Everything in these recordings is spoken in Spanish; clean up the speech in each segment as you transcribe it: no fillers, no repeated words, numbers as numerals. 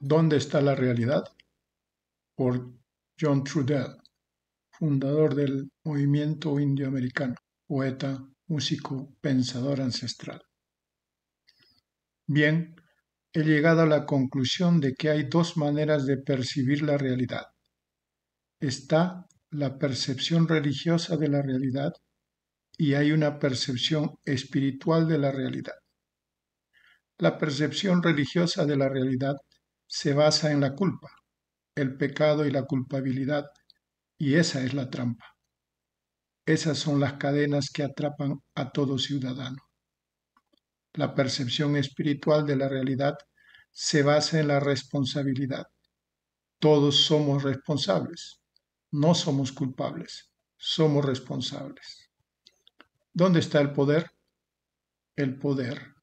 ¿Dónde está la realidad? Por John Trudell, fundador del movimiento indioamericano, poeta, músico, pensador ancestral. Bien, he llegado a la conclusión de que hay dos maneras de percibir la realidad. Está la percepción religiosa de la realidad y hay una percepción espiritual de la realidad. La percepción religiosa de la realidad se basa en la culpa, el pecado y la culpabilidad, y esa es la trampa. Esas son las cadenas que atrapan a todo ciudadano. La percepción espiritual de la realidad se basa en la responsabilidad. Todos somos responsables. No somos culpables, somos responsables. ¿Dónde está el poder? El poder.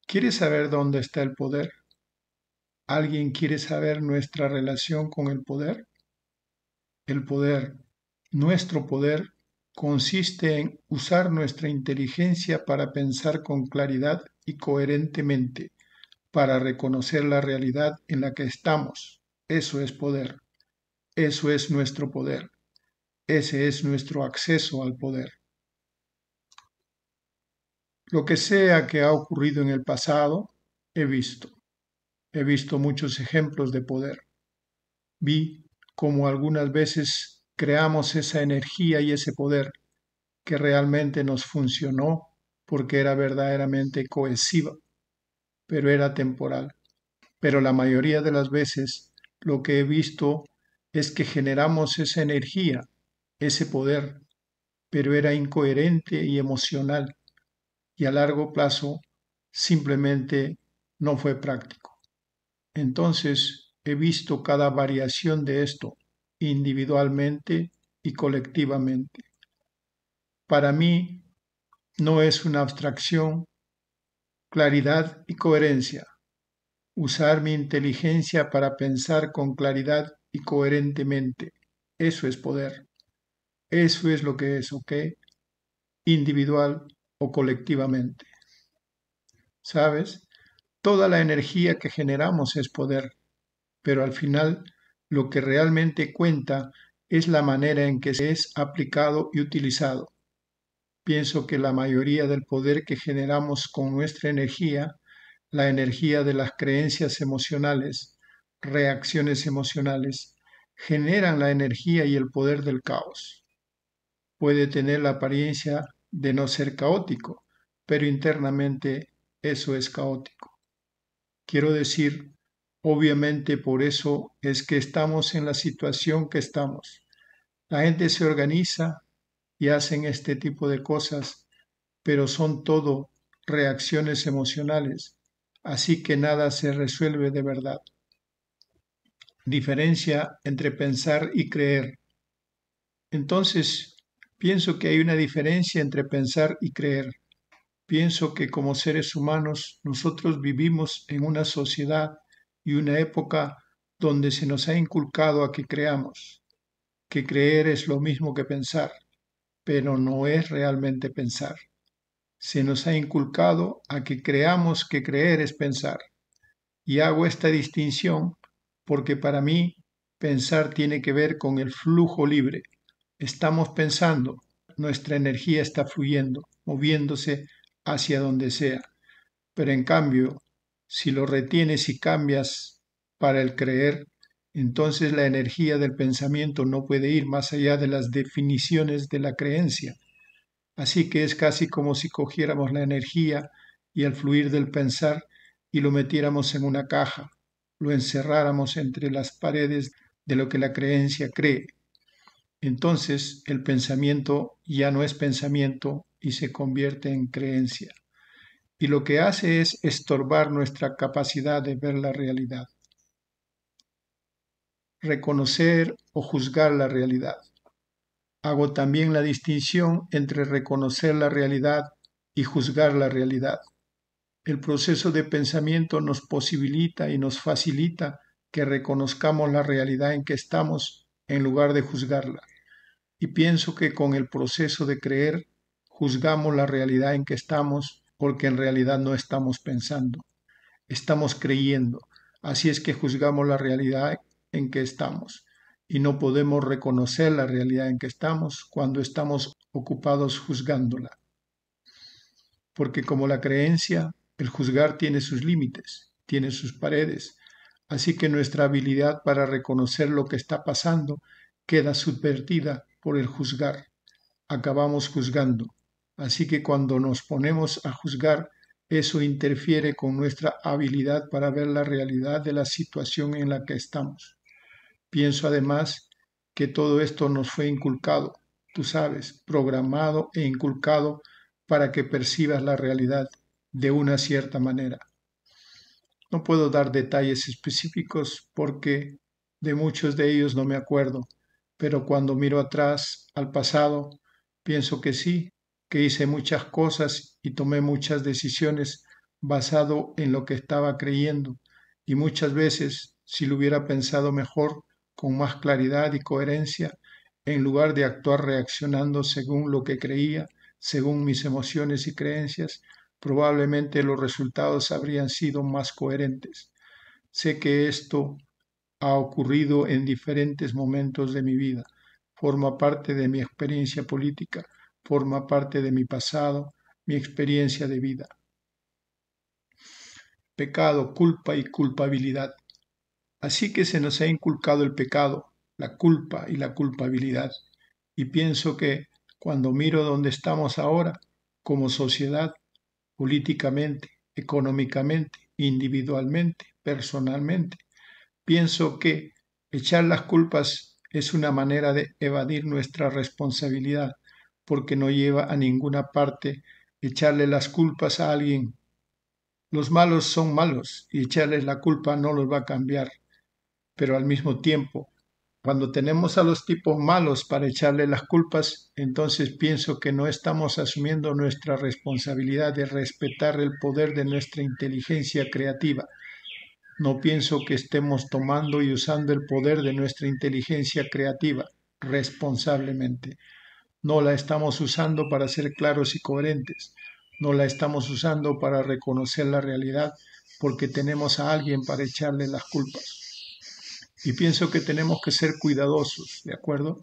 ¿Quieres saber dónde está el poder? ¿Alguien quiere saber nuestra relación con el poder? El poder, nuestro poder, consiste en usar nuestra inteligencia para pensar con claridad y coherentemente, para reconocer la realidad en la que estamos. Eso es poder. Eso es nuestro poder. Ese es nuestro acceso al poder. Lo que sea que ha ocurrido en el pasado, he visto. He visto muchos ejemplos de poder. Vi cómo algunas veces creamos esa energía y ese poder que realmente nos funcionó porque era verdaderamente cohesiva, pero era temporal. Pero la mayoría de las veces lo que he visto es que generamos esa energía, ese poder, pero era incoherente y emocional y a largo plazo simplemente no fue práctico. Entonces he visto cada variación de esto individualmente y colectivamente. Para mí no es una abstracción, claridad y coherencia. Usar mi inteligencia para pensar con claridad y coherentemente. Eso es poder. Eso es lo que es, ¿ok? Individual o colectivamente. ¿Sabes? Toda la energía que generamos es poder, pero al final lo que realmente cuenta es la manera en que es aplicado y utilizado. Pienso que la mayoría del poder que generamos con nuestra energía, la energía de las creencias emocionales, reacciones emocionales, generan la energía y el poder del caos. Puede tener la apariencia de no ser caótico, pero internamente eso es caótico. Quiero decir, obviamente por eso es que estamos en la situación que estamos. La gente se organiza y hacen este tipo de cosas, pero son todo reacciones emocionales, así que nada se resuelve de verdad. Diferencia entre pensar y creer. Entonces, pienso que hay una diferencia entre pensar y creer. Pienso que como seres humanos nosotros vivimos en una sociedad y una época donde se nos ha inculcado a que creamos, que creer es lo mismo que pensar, pero no es realmente pensar. Se nos ha inculcado a que creamos que creer es pensar. Y hago esta distinción porque para mí pensar tiene que ver con el flujo libre. Estamos pensando, nuestra energía está fluyendo, moviéndose hacia donde sea. Pero en cambio, si lo retienes y cambias para el creer, entonces la energía del pensamiento no puede ir más allá de las definiciones de la creencia. Así que es casi como si cogiéramos la energía y el fluir del pensar y lo metiéramos en una caja, lo encerráramos entre las paredes de lo que la creencia cree. Entonces el pensamiento ya no es pensamiento y se convierte en creencia. Y lo que hace es estorbar nuestra capacidad de ver la realidad, reconocer o juzgar la realidad. Hago también la distinción entre reconocer la realidad y juzgar la realidad. El proceso de pensamiento nos posibilita y nos facilita que reconozcamos la realidad en que estamos en lugar de juzgarla. Y pienso que con el proceso de creer juzgamos la realidad en que estamos porque en realidad no estamos pensando, estamos creyendo. Así es que juzgamos la realidad en que estamos y no podemos reconocer la realidad en que estamos cuando estamos ocupados juzgándola. Porque como la creencia, el juzgar tiene sus límites, tiene sus paredes, así que nuestra habilidad para reconocer lo que está pasando queda subvertida por el juzgar. Acabamos juzgando. Así que cuando nos ponemos a juzgar, eso interfiere con nuestra habilidad para ver la realidad de la situación en la que estamos. Pienso además que todo esto nos fue inculcado, tú sabes, programado e inculcado para que percibas la realidad de una cierta manera. No puedo dar detalles específicos porque de muchos de ellos no me acuerdo, pero cuando miro atrás al pasado, pienso que sí, que hice muchas cosas y tomé muchas decisiones basado en lo que estaba creyendo, y muchas veces, si lo hubiera pensado mejor, con más claridad y coherencia, en lugar de actuar reaccionando según lo que creía, según mis emociones y creencias, probablemente los resultados habrían sido más coherentes. Sé que esto ha ocurrido en diferentes momentos de mi vida, forma parte de mi experiencia política, forma parte de mi pasado, mi experiencia de vida. Pecado, culpa y culpabilidad. Así que se nos ha inculcado el pecado, la culpa y la culpabilidad. Y pienso que cuando miro dónde estamos ahora, como sociedad, políticamente, económicamente, individualmente, personalmente, pienso que echar las culpas es una manera de evadir nuestra responsabilidad, porque no lleva a ninguna parte echarle las culpas a alguien. Los malos son malos y echarles la culpa no los va a cambiar, pero al mismo tiempo, cuando tenemos a los tipos malos para echarle las culpas, entonces pienso que no estamos asumiendo nuestra responsabilidad de respetar el poder de nuestra inteligencia creativa. No pienso que estemos tomando y usando el poder de nuestra inteligencia creativa responsablemente. No la estamos usando para ser claros y coherentes. No la estamos usando para reconocer la realidad porque tenemos a alguien para echarle las culpas. Y pienso que tenemos que ser cuidadosos, ¿de acuerdo?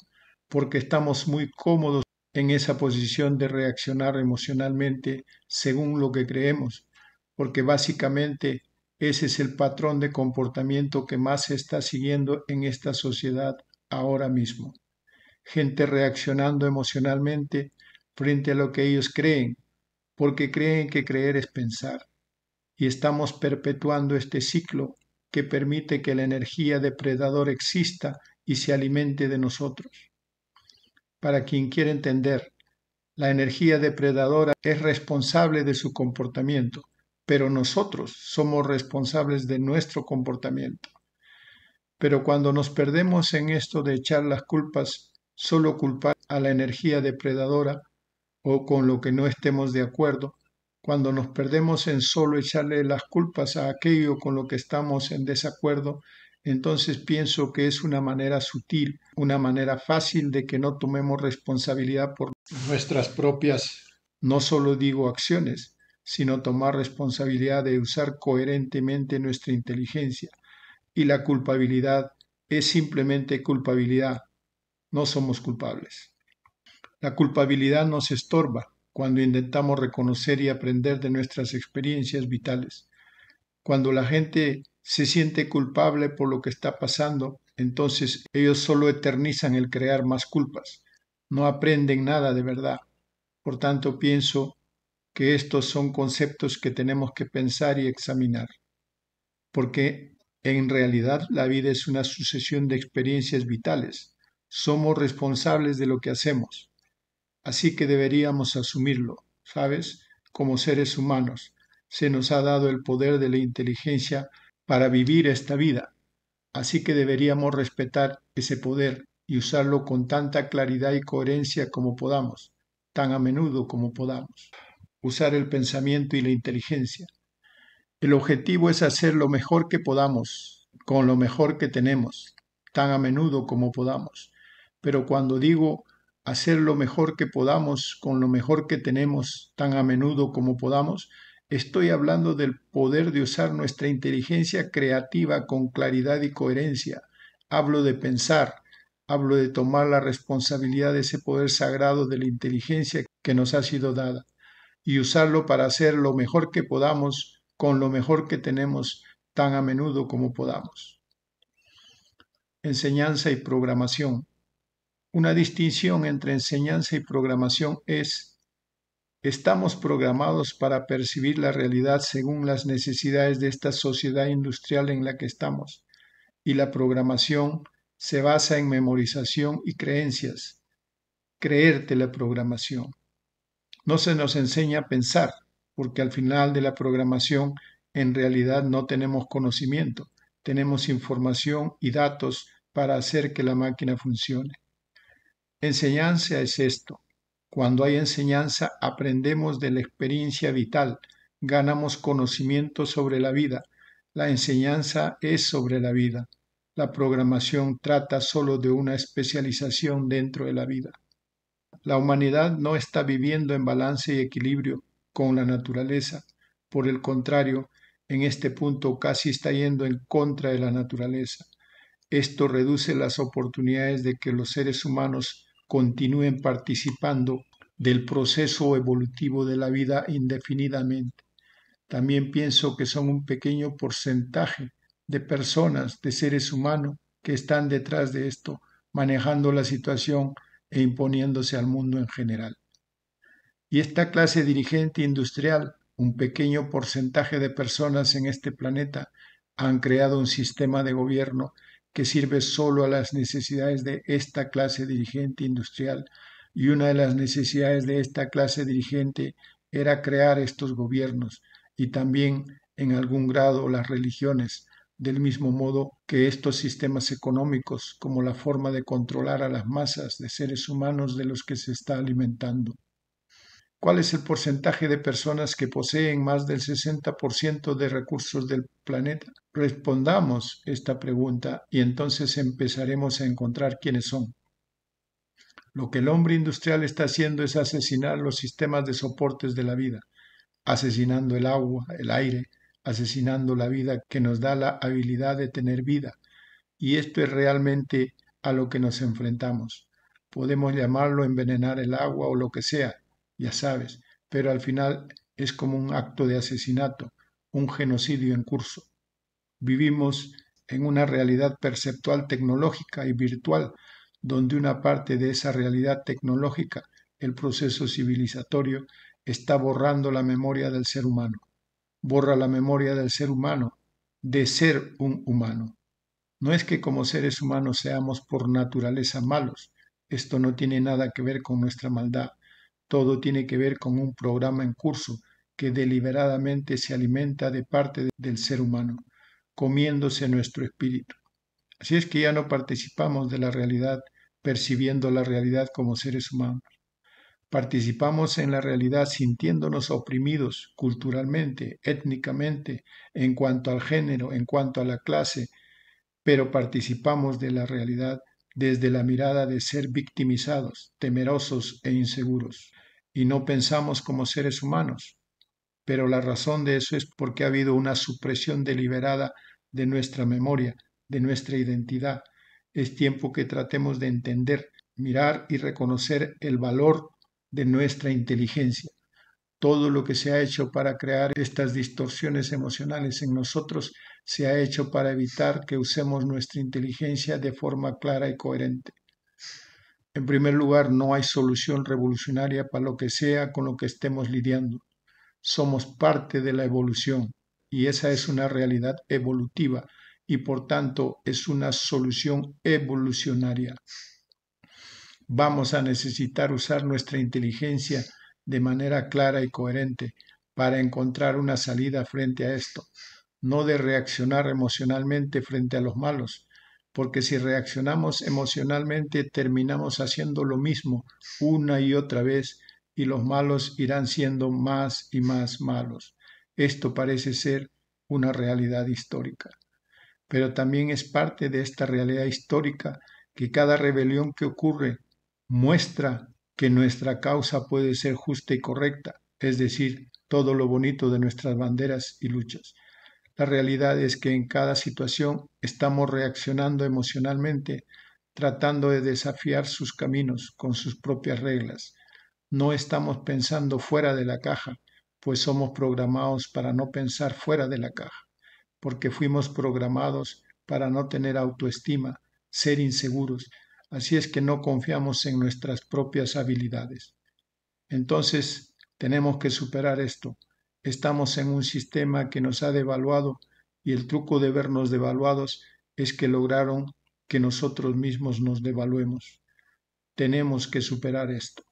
Porque estamos muy cómodos en esa posición de reaccionar emocionalmente según lo que creemos, porque básicamente ese es el patrón de comportamiento que más se está siguiendo en esta sociedad ahora mismo. Gente reaccionando emocionalmente frente a lo que ellos creen, porque creen que creer es pensar y estamos perpetuando este ciclo que permite que la energía depredador exista y se alimente de nosotros. Para quien quiera entender, la energía depredadora es responsable de su comportamiento, pero nosotros somos responsables de nuestro comportamiento. Pero cuando nos perdemos en esto de echar las culpas, solo culpar a la energía depredadora o con lo que no estemos de acuerdo, cuando nos perdemos en solo echarle las culpas a aquello con lo que estamos en desacuerdo, entonces pienso que es una manera sutil, una manera fácil de que no tomemos responsabilidad por nuestras propias, no solo digo acciones, sino tomar responsabilidad de usar coherentemente nuestra inteligencia. Y la culpabilidad es simplemente culpabilidad, no somos culpables. La culpabilidad nos estorba cuando intentamos reconocer y aprender de nuestras experiencias vitales. Cuando la gente se siente culpable por lo que está pasando, entonces ellos solo eternizan el crear más culpas. No aprenden nada de verdad. Por tanto, pienso que estos son conceptos que tenemos que pensar y examinar, porque en realidad la vida es una sucesión de experiencias vitales. Somos responsables de lo que hacemos. Así que deberíamos asumirlo, ¿sabes? Como seres humanos, se nos ha dado el poder de la inteligencia para vivir esta vida. Así que deberíamos respetar ese poder y usarlo con tanta claridad y coherencia como podamos, tan a menudo como podamos. Usar el pensamiento y la inteligencia. El objetivo es hacer lo mejor que podamos, con lo mejor que tenemos, tan a menudo como podamos. Pero cuando digo hacer lo mejor que podamos, con lo mejor que tenemos, tan a menudo como podamos, Estoy hablando del poder de usar nuestra inteligencia creativa con claridad y coherencia. Hablo de pensar, hablo de tomar la responsabilidad de ese poder sagrado de la inteligencia que nos ha sido dada y usarlo para hacer lo mejor que podamos con lo mejor que tenemos tan a menudo como podamos. Enseñanza y programación. Una distinción entre enseñanza y programación es: estamos programados para percibir la realidad según las necesidades de esta sociedad industrial en la que estamos, y la programación se basa en memorización y creencias. Creerte la programación. No se nos enseña a pensar, porque al final de la programación en realidad no tenemos conocimiento, tenemos información y datos para hacer que la máquina funcione. Enseñanza es esto. Cuando hay enseñanza aprendemos de la experiencia vital, ganamos conocimiento sobre la vida. La enseñanza es sobre la vida. La programación trata solo de una especialización dentro de la vida. La humanidad no está viviendo en balance y equilibrio con la naturaleza. Por el contrario, en este punto casi está yendo en contra de la naturaleza. Esto reduce las oportunidades de que los seres humanos continúen participando del proceso evolutivo de la vida indefinidamente. También pienso que son un pequeño porcentaje de personas, de seres humanos, que están detrás de esto, manejando la situación e imponiéndose al mundo en general. Y esta clase dirigente industrial, un pequeño porcentaje de personas en este planeta, han creado un sistema de gobierno que sirve solo a las necesidades de esta clase dirigente industrial. Y una de las necesidades de esta clase dirigente era crear estos gobiernos y también en algún grado las religiones, del mismo modo que estos sistemas económicos como la forma de controlar a las masas de seres humanos de los que se está alimentando. ¿Cuál es el porcentaje de personas que poseen más del 60% de recursos del planeta? Respondamos esta pregunta y entonces empezaremos a encontrar quiénes son. Lo que el hombre industrial está haciendo es asesinar los sistemas de soportes de la vida, asesinando el agua, el aire, asesinando la vida que nos da la habilidad de tener vida. Y esto es realmente a lo que nos enfrentamos. Podemos llamarlo envenenar el agua o lo que sea, ya sabes, pero al final es como un acto de asesinato, un genocidio en curso. Vivimos en una realidad perceptual tecnológica y virtual, donde una parte de esa realidad tecnológica, el proceso civilizatorio, está borrando la memoria del ser humano. Borra la memoria del ser humano, de ser un humano. No es que como seres humanos seamos por naturaleza malos. Esto no tiene nada que ver con nuestra maldad. Todo tiene que ver con un programa en curso que deliberadamente se alimenta de parte del ser humano, comiéndose nuestro espíritu. Así es que ya no participamos de la realidad percibiendo la realidad como seres humanos. Participamos en la realidad sintiéndonos oprimidos culturalmente, étnicamente, en cuanto al género, en cuanto a la clase, pero participamos de la realidad desde la mirada de ser victimizados, temerosos e inseguros, y no pensamos como seres humanos. Pero la razón de eso es porque ha habido una supresión deliberada de nuestra memoria, de nuestra identidad. Es tiempo que tratemos de entender, mirar y reconocer el valor de nuestra inteligencia. Todo lo que se ha hecho para crear estas distorsiones emocionales en nosotros se ha hecho para evitar que usemos nuestra inteligencia de forma clara y coherente. En primer lugar, no hay solución revolucionaria para lo que sea con lo que estemos lidiando. Somos parte de la evolución y esa es una realidad evolutiva y por tanto es una solución evolucionaria. Vamos a necesitar usar nuestra inteligencia de manera clara y coherente para encontrar una salida frente a esto, no de reaccionar emocionalmente frente a los malos, porque si reaccionamos emocionalmente terminamos haciendo lo mismo una y otra vez y los malos irán siendo más y más malos. Esto parece ser una realidad histórica, pero también es parte de esta realidad histórica que cada rebelión que ocurre muestra que nuestra causa puede ser justa y correcta, es decir, todo lo bonito de nuestras banderas y luchas. La realidad es que en cada situación estamos reaccionando emocionalmente, tratando de desafiar sus caminos con sus propias reglas. No estamos pensando fuera de la caja, pues somos programados para no pensar fuera de la caja, porque fuimos programados para no tener autoestima, ser inseguros. Así es que no confiamos en nuestras propias habilidades. Entonces, tenemos que superar esto. Estamos en un sistema que nos ha devaluado y el truco de vernos devaluados es que lograron que nosotros mismos nos devaluemos. Tenemos que superar esto.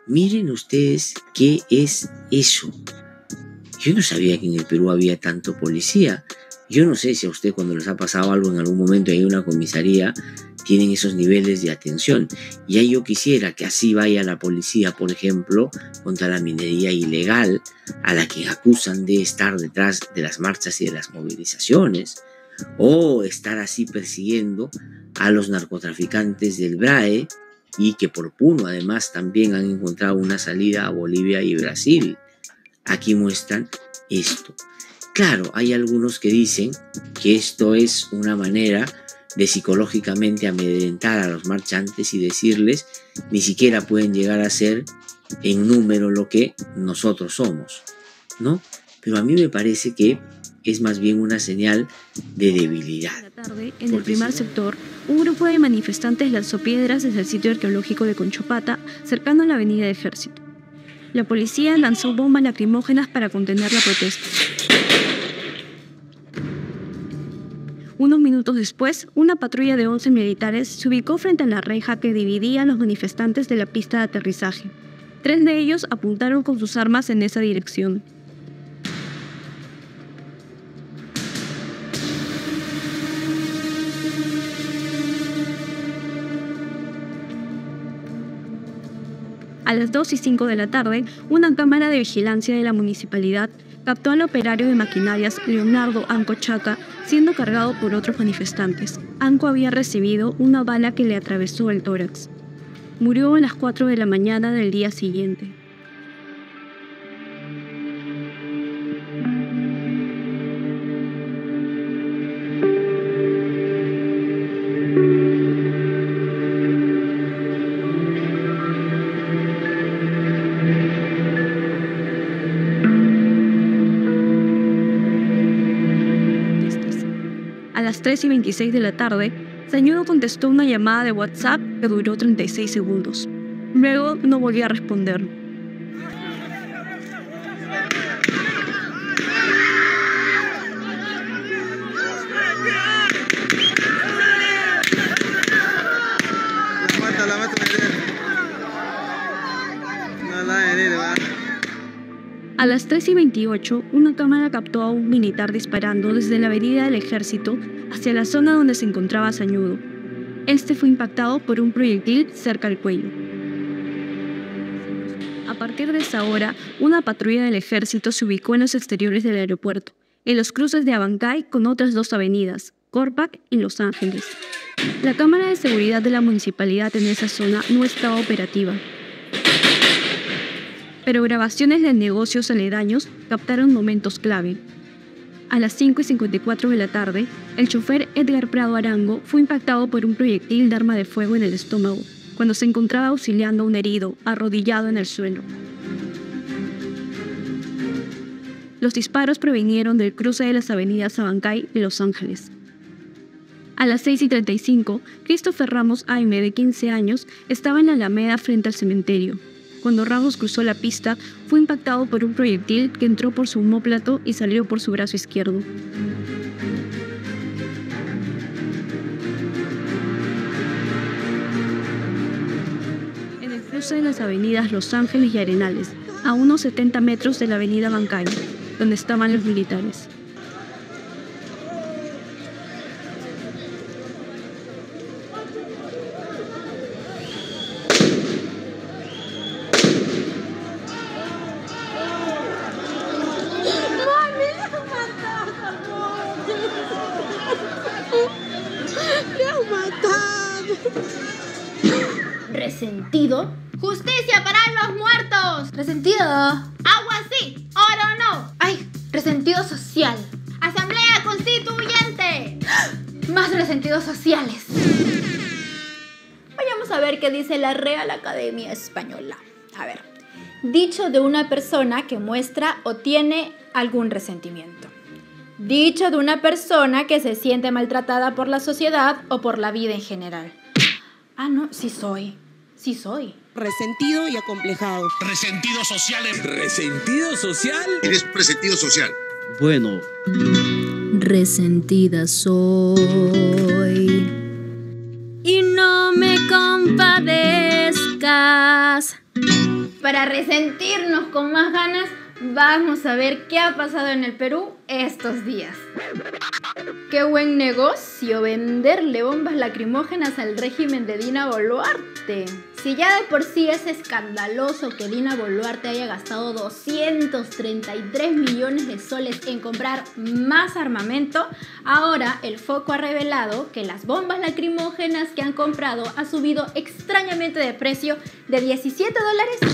Miren ustedes qué es eso. Yo no sabía que en el Perú había tanto policía. Yo no sé si a usted cuando les ha pasado algo en algún momento en una comisaría tienen esos niveles de atención. Ya yo quisiera que así vaya la policía, por ejemplo, contra la minería ilegal, a la que acusan de estar detrás de las marchas y de las movilizaciones, o estar así persiguiendo a los narcotraficantes del BRAE, y que por Puno además también han encontrado una salida a Bolivia y Brasil. Aquí muestran esto. Claro, hay algunos que dicen que esto es una manera de psicológicamente amedrentar a los marchantes y decirles ni siquiera pueden llegar a ser en número lo que nosotros somos, ¿no? Pero a mí me parece que es más bien una señal de debilidad. En la tarde, en el primer sector, un grupo de manifestantes lanzó piedras desde el sitio arqueológico de Conchopata, cercano a la avenida de Ejército. La policía lanzó bombas lacrimógenas para contener la protesta. Unos minutos después, una patrulla de 11 militares se ubicó frente a la reja que dividía a los manifestantes de la pista de aterrizaje. 3 de ellos apuntaron con sus armas en esa dirección. A las 2:05 de la tarde, una cámara de vigilancia de la municipalidad captó al operario de maquinarias Leonardo Anco Chaca siendo cargado por otros manifestantes. Anco había recibido una bala que le atravesó el tórax. Murió a las 4 de la mañana del día siguiente. A las 3:26 de la tarde, Sañudo contestó una llamada de WhatsApp que duró 36 segundos. Luego no volvió a responder. A las 3:28, una cámara captó a un militar disparando desde la avenida del Ejército hacia la zona donde se encontraba Sañudo. Este fue impactado por un proyectil cerca al cuello. A partir de esa hora, una patrulla del Ejército se ubicó en los exteriores del aeropuerto, en los cruces de Abancay con otras 2 avenidas, Corpac y Los Ángeles. La cámara de seguridad de la municipalidad en esa zona no estaba operativa, pero grabaciones de negocios aledaños captaron momentos clave. A las 5:54 de la tarde, el chofer Edgar Prado Arango fue impactado por un proyectil de arma de fuego en el estómago, cuando se encontraba auxiliando a un herido, arrodillado en el suelo. Los disparos provinieron del cruce de las avenidas Abancay y Los Ángeles. A las 6:35, Christopher Ramos Aime, de 15 años, estaba en la Alameda frente al cementerio. Cuando Ramos cruzó la pista, fue impactado por un proyectil que entró por su omóplato y salió por su brazo izquierdo. En el cruce de las avenidas Los Ángeles y Arenales, a unos 70 metros de la avenida Abancay, donde estaban los militares. ¿Resentido? ¡Justicia para los muertos! ¿Resentido? ¡Agua sí! ¡Oro no! ¡Ay! ¡Resentido social! ¡Asamblea Constituyente! ¡Más resentidos sociales! Vayamos a ver qué dice la Real Academia Española. A ver. Dicho de una persona que muestra o tiene algún resentimiento. Dicho de una persona que se siente maltratada por la sociedad o por la vida en general. Ah, no, sí soy. Resentido y acomplejado. Resentido social. ¿Resentido social? ¿Eres resentido social? Bueno, Resentida soy y no me compadezcas. Para resentirnos con más ganas, vamos a ver qué ha pasado en el Perú estos días. Qué buen negocio venderle bombas lacrimógenas al régimen de Dina Boluarte. Si ya de por sí es escandaloso que Dina Boluarte haya gastado 233 millones de soles en comprar más armamento, ahora el foco ha revelado que las bombas lacrimógenas que han comprado ha subido extrañamente de precio de $17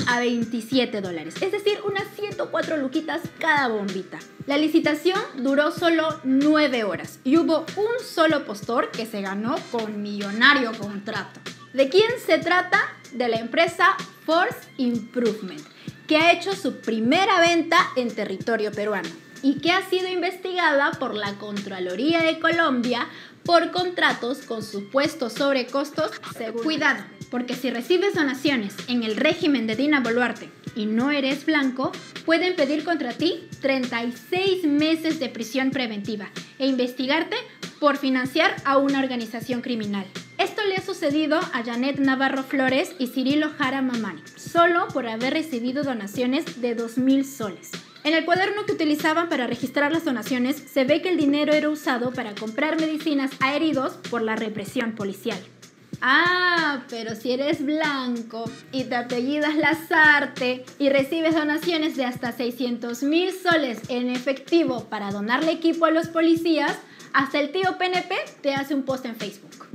a $27, es decir, unas 104 luquitas cada bombita. La licitación duró solo 9 horas y hubo un solo postor que se ganó con millonario contrato. ¿De quién se trata? De la empresa Force Improvement, que ha hecho su primera venta en territorio peruano y que ha sido investigada por la Contraloría de Colombia por contratos con supuestos sobrecostos. Cuidado, porque si recibes donaciones en el régimen de Dina Boluarte y no eres blanco, pueden pedir contra ti 36 meses de prisión preventiva e investigarte por financiar a una organización criminal. Esto le ha sucedido a Janet Navarro Flores y Cirilo Jara Mamani, solo por haber recibido donaciones de 2.000 soles. En el cuaderno que utilizaban para registrar las donaciones, se ve que el dinero era usado para comprar medicinas a heridos por la represión policial. Ah, pero si eres blanco y te apellidas Lazarte y recibes donaciones de hasta 600.000 soles en efectivo para donarle equipo a los policías, hasta el tío PNP te hace un post en Facebook.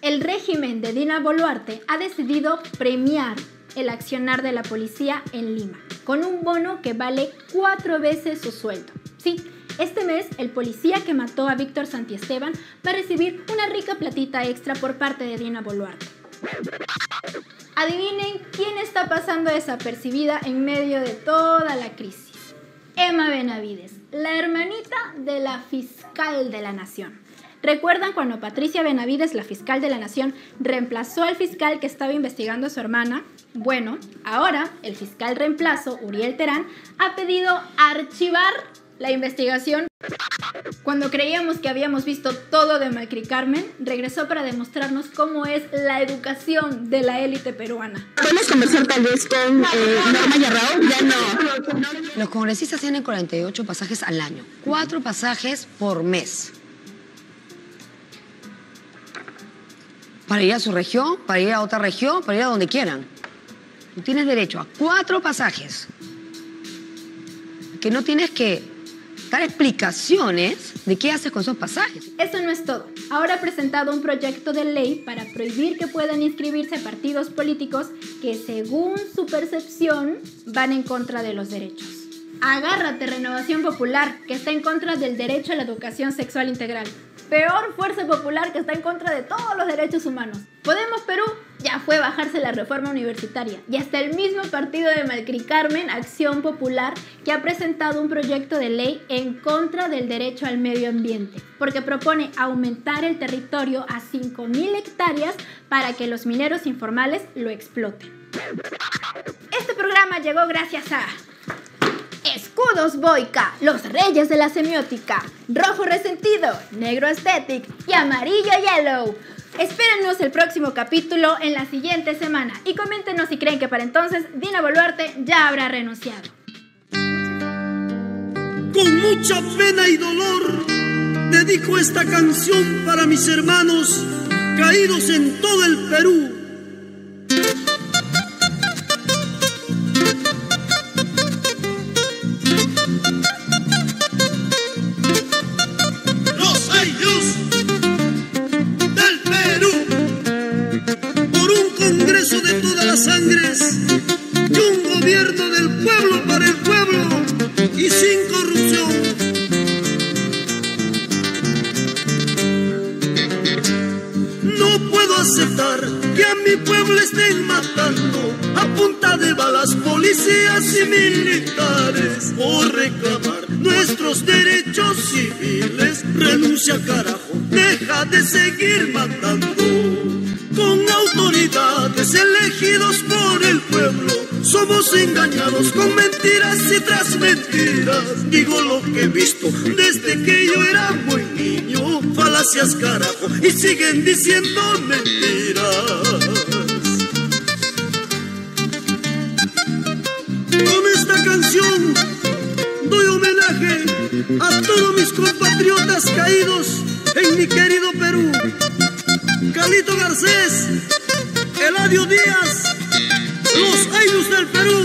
El régimen de Dina Boluarte ha decidido premiar el accionar de la policía en Lima, con un bono que vale 4 veces su sueldo. Sí, este mes el policía que mató a Víctor Santiesteban va a recibir una rica platita extra por parte de Dina Boluarte. Adivinen quién está pasando desapercibida en medio de toda la crisis. Emma Benavides, la hermanita de la fiscal de la Nación. ¿Recuerdan cuando Patricia Benavides, la fiscal de la Nación, reemplazó al fiscal que estaba investigando a su hermana? Bueno, ahora el fiscal reemplazo, Uriel Terán, ha pedido archivar la investigación. Cuando creíamos que habíamos visto todo de Macri Carmen, regresó para demostrarnos cómo es la educación de la élite peruana. ¿Podemos conversar tal vez con Norma Yarrao? Ya no. Los congresistas tienen 48 pasajes al año, 4 pasajes por mes. Para ir a su región, para ir a otra región, para ir a donde quieran. Tú tienes derecho a 4 pasajes. Que no tienes que dar explicaciones de qué haces con esos pasajes. Eso no es todo. Ahora ha presentado un proyecto de ley para prohibir que puedan inscribirse partidos políticos que, según su percepción, van en contra de los derechos. Agárrate, Renovación Popular, que está en contra del derecho a la educación sexual integral. Peor Fuerza Popular, que está en contra de todos los derechos humanos. Podemos Perú ya fue bajarse la reforma universitaria. Y hasta el mismo partido de Macri Carmen, Acción Popular, que ha presentado un proyecto de ley en contra del derecho al medio ambiente, porque propone aumentar el territorio a 5.000 hectáreas para que los mineros informales lo exploten. Este programa llegó gracias a Escudos Boica, los reyes de la semiótica, Rojo Resentido, Negro Aesthetic y Amarillo Yellow. Espérenos el próximo capítulo en la siguiente semana y coméntenos si creen que para entonces Dina Boluarte ya habrá renunciado. Con mucha pena y dolor dedico esta canción para mis hermanos caídos en todo el Perú. Los años del Perú. aceptar que a mi pueblo estén matando a punta de balas policías y militares por reclamar nuestros derechos civiles. Renuncia, carajo, deja de seguir matando. Con autoridades elegidos por el pueblo somos engañados con mentiras y tras mentiras. Digo lo que he visto desde que yo era muy niño. Falacias, carajo, y siguen diciendo mentiras. Con esta canción doy homenaje a todos mis compatriotas caídos en mi querido Perú. Calito Garcés, Eladio Díaz, los Ainus del Perú.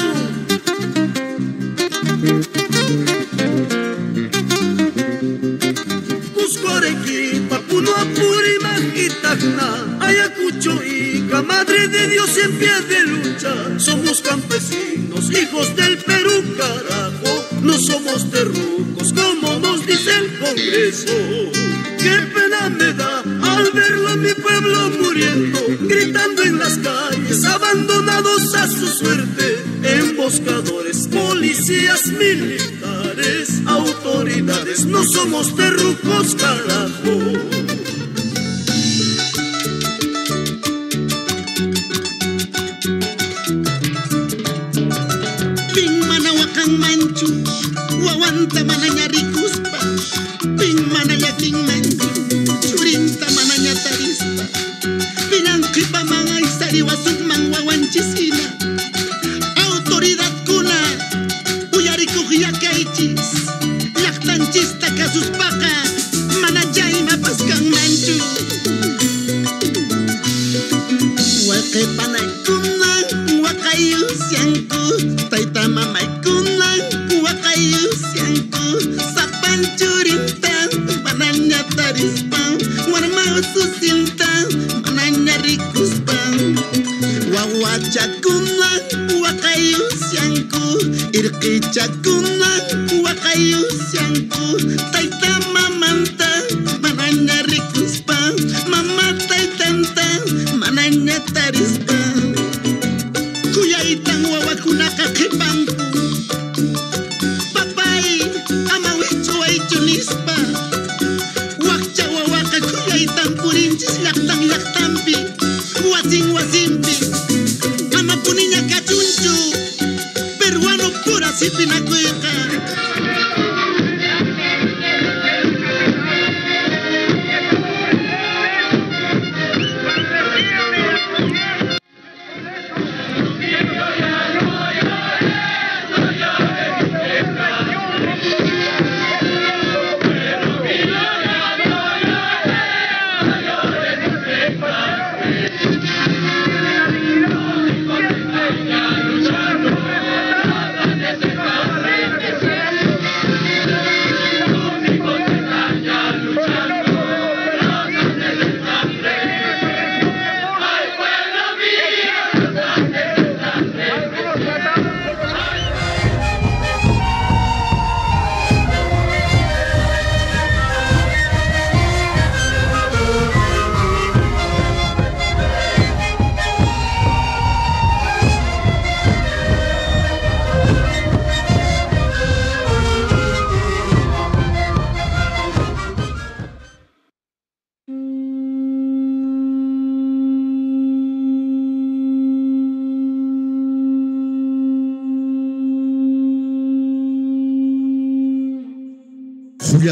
Cusco, Arequipa, Puno, Apurímac y Tacna, Ayacucho, Ica, Madre de Dios en pie de lucha. Somos campesinos, hijos del Perú, carajo. No somos terrucos como nos dice el Congreso. Qué pena me da al verlo a mi pueblo muriendo, gritando en las calles, abandonados a su suerte. Emboscadores, policías, militares, autoridades, no somos terrucos, carajo. Ping manawakan manchu, wawanta mananya rikuspa. Ping manaya king manchu, churinta mananya tarispa. Pinangkipa mga isariwasuk mangwawanchisina. Autoridad kuna, uyarikuya kaichis. Laktanchista kasuspaka, manayay mapaskan manchu. Wakepanay kunang, wakayusyanku. Taita mamay kunang, wakayusyanku. Sapanchurintan, mananya tarispan. Warmao susintan, mananya rikuspan. Wawachakunang, wakayusyanku. Irkichakunang, wakayusyanku. Taita mamanta, mananya rikuspan. Mama taitanta, mananya tarispan. Kuyaitang wawakuna kakipanku. Papay, amawichu ay chunispa. Wakcha wawaka kuyaitang purinchis laktang laktampi. Wasing wasimpi. Ama puninya kachunchu. Peruano pura si pinakuyaka.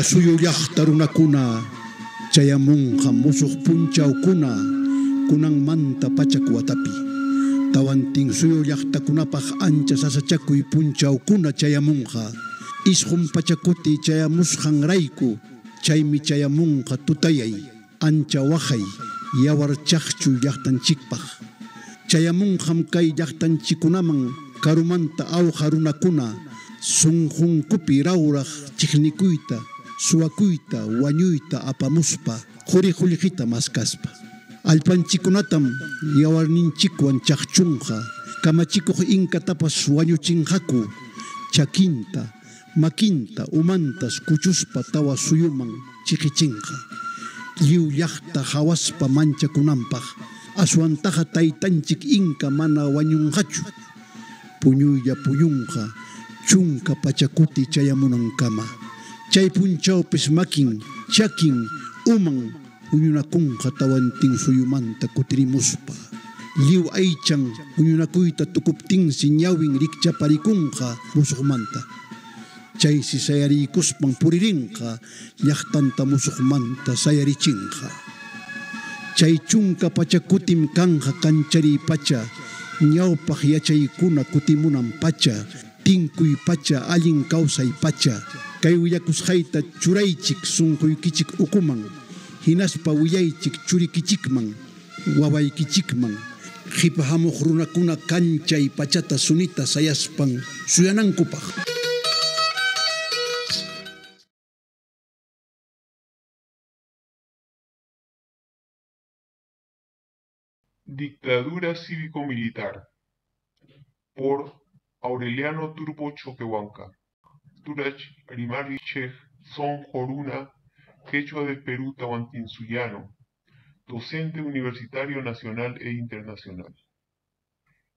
Suyo llaqtarunakuna chayamunqa musuq punchawkuna kunan manta pachak watapi tawantin suyo llaqtakunapaq ancha sasachakuy punchawkuna chayamunqa isqun pachakuti chayamusqanrayku chaymi chayamunqa tutayay ancha waqay yawar chaqchu llaqtanchikpaq chayamunqam kay llaqtanchikunaman karumanta awqa runakuna sunqunkupi rawraq chiqnikuyta suwakuyta wañuyta apamuspa quriqullqita maskaspa allpanchikunatam yawarninchikwan chaqchunqa kamachikuq inkatapas wañuchinqaku chakinta makinta umantas kuchuspa tawa suyuman chiqichinqa lliw llaqta hawaspa manchakunanpaq Aswantaja taytanchik inka mana wañunqachu. Puñuylla puñunqa chunka pachakuti chayamunankama. Chay punchawpis makin, chakin, uman huñunakunqa tawantin suyumanta kutirimuspa. Liw aychan huñunakuyta tukuptinsi ñawin rikchaparikunqa musuqmanta. Chaysi sayarikuspan puririnqa llaqtanta musuqmanta sayarichinqa. Chay chunka pachakutim kanja kanchari pacha, ñawpaq yachaykuna kutimunan pacha, tinkuy pacha allin kawsay pacha. Kay willakusqayta churaychik sunquykichik ukuman, hinaspa willaychik churikichikman, wawaykichikman. Qipa hamuq runakuna kanchay pachata sunita sayaspan suyanankupaq. Dictadura cívico-militar por Aureliano Turbo Choquehuanca. Turach Arimarichej Son Joruna, quechua del Perú Tahuantinsuyano, docente universitario nacional e internacional.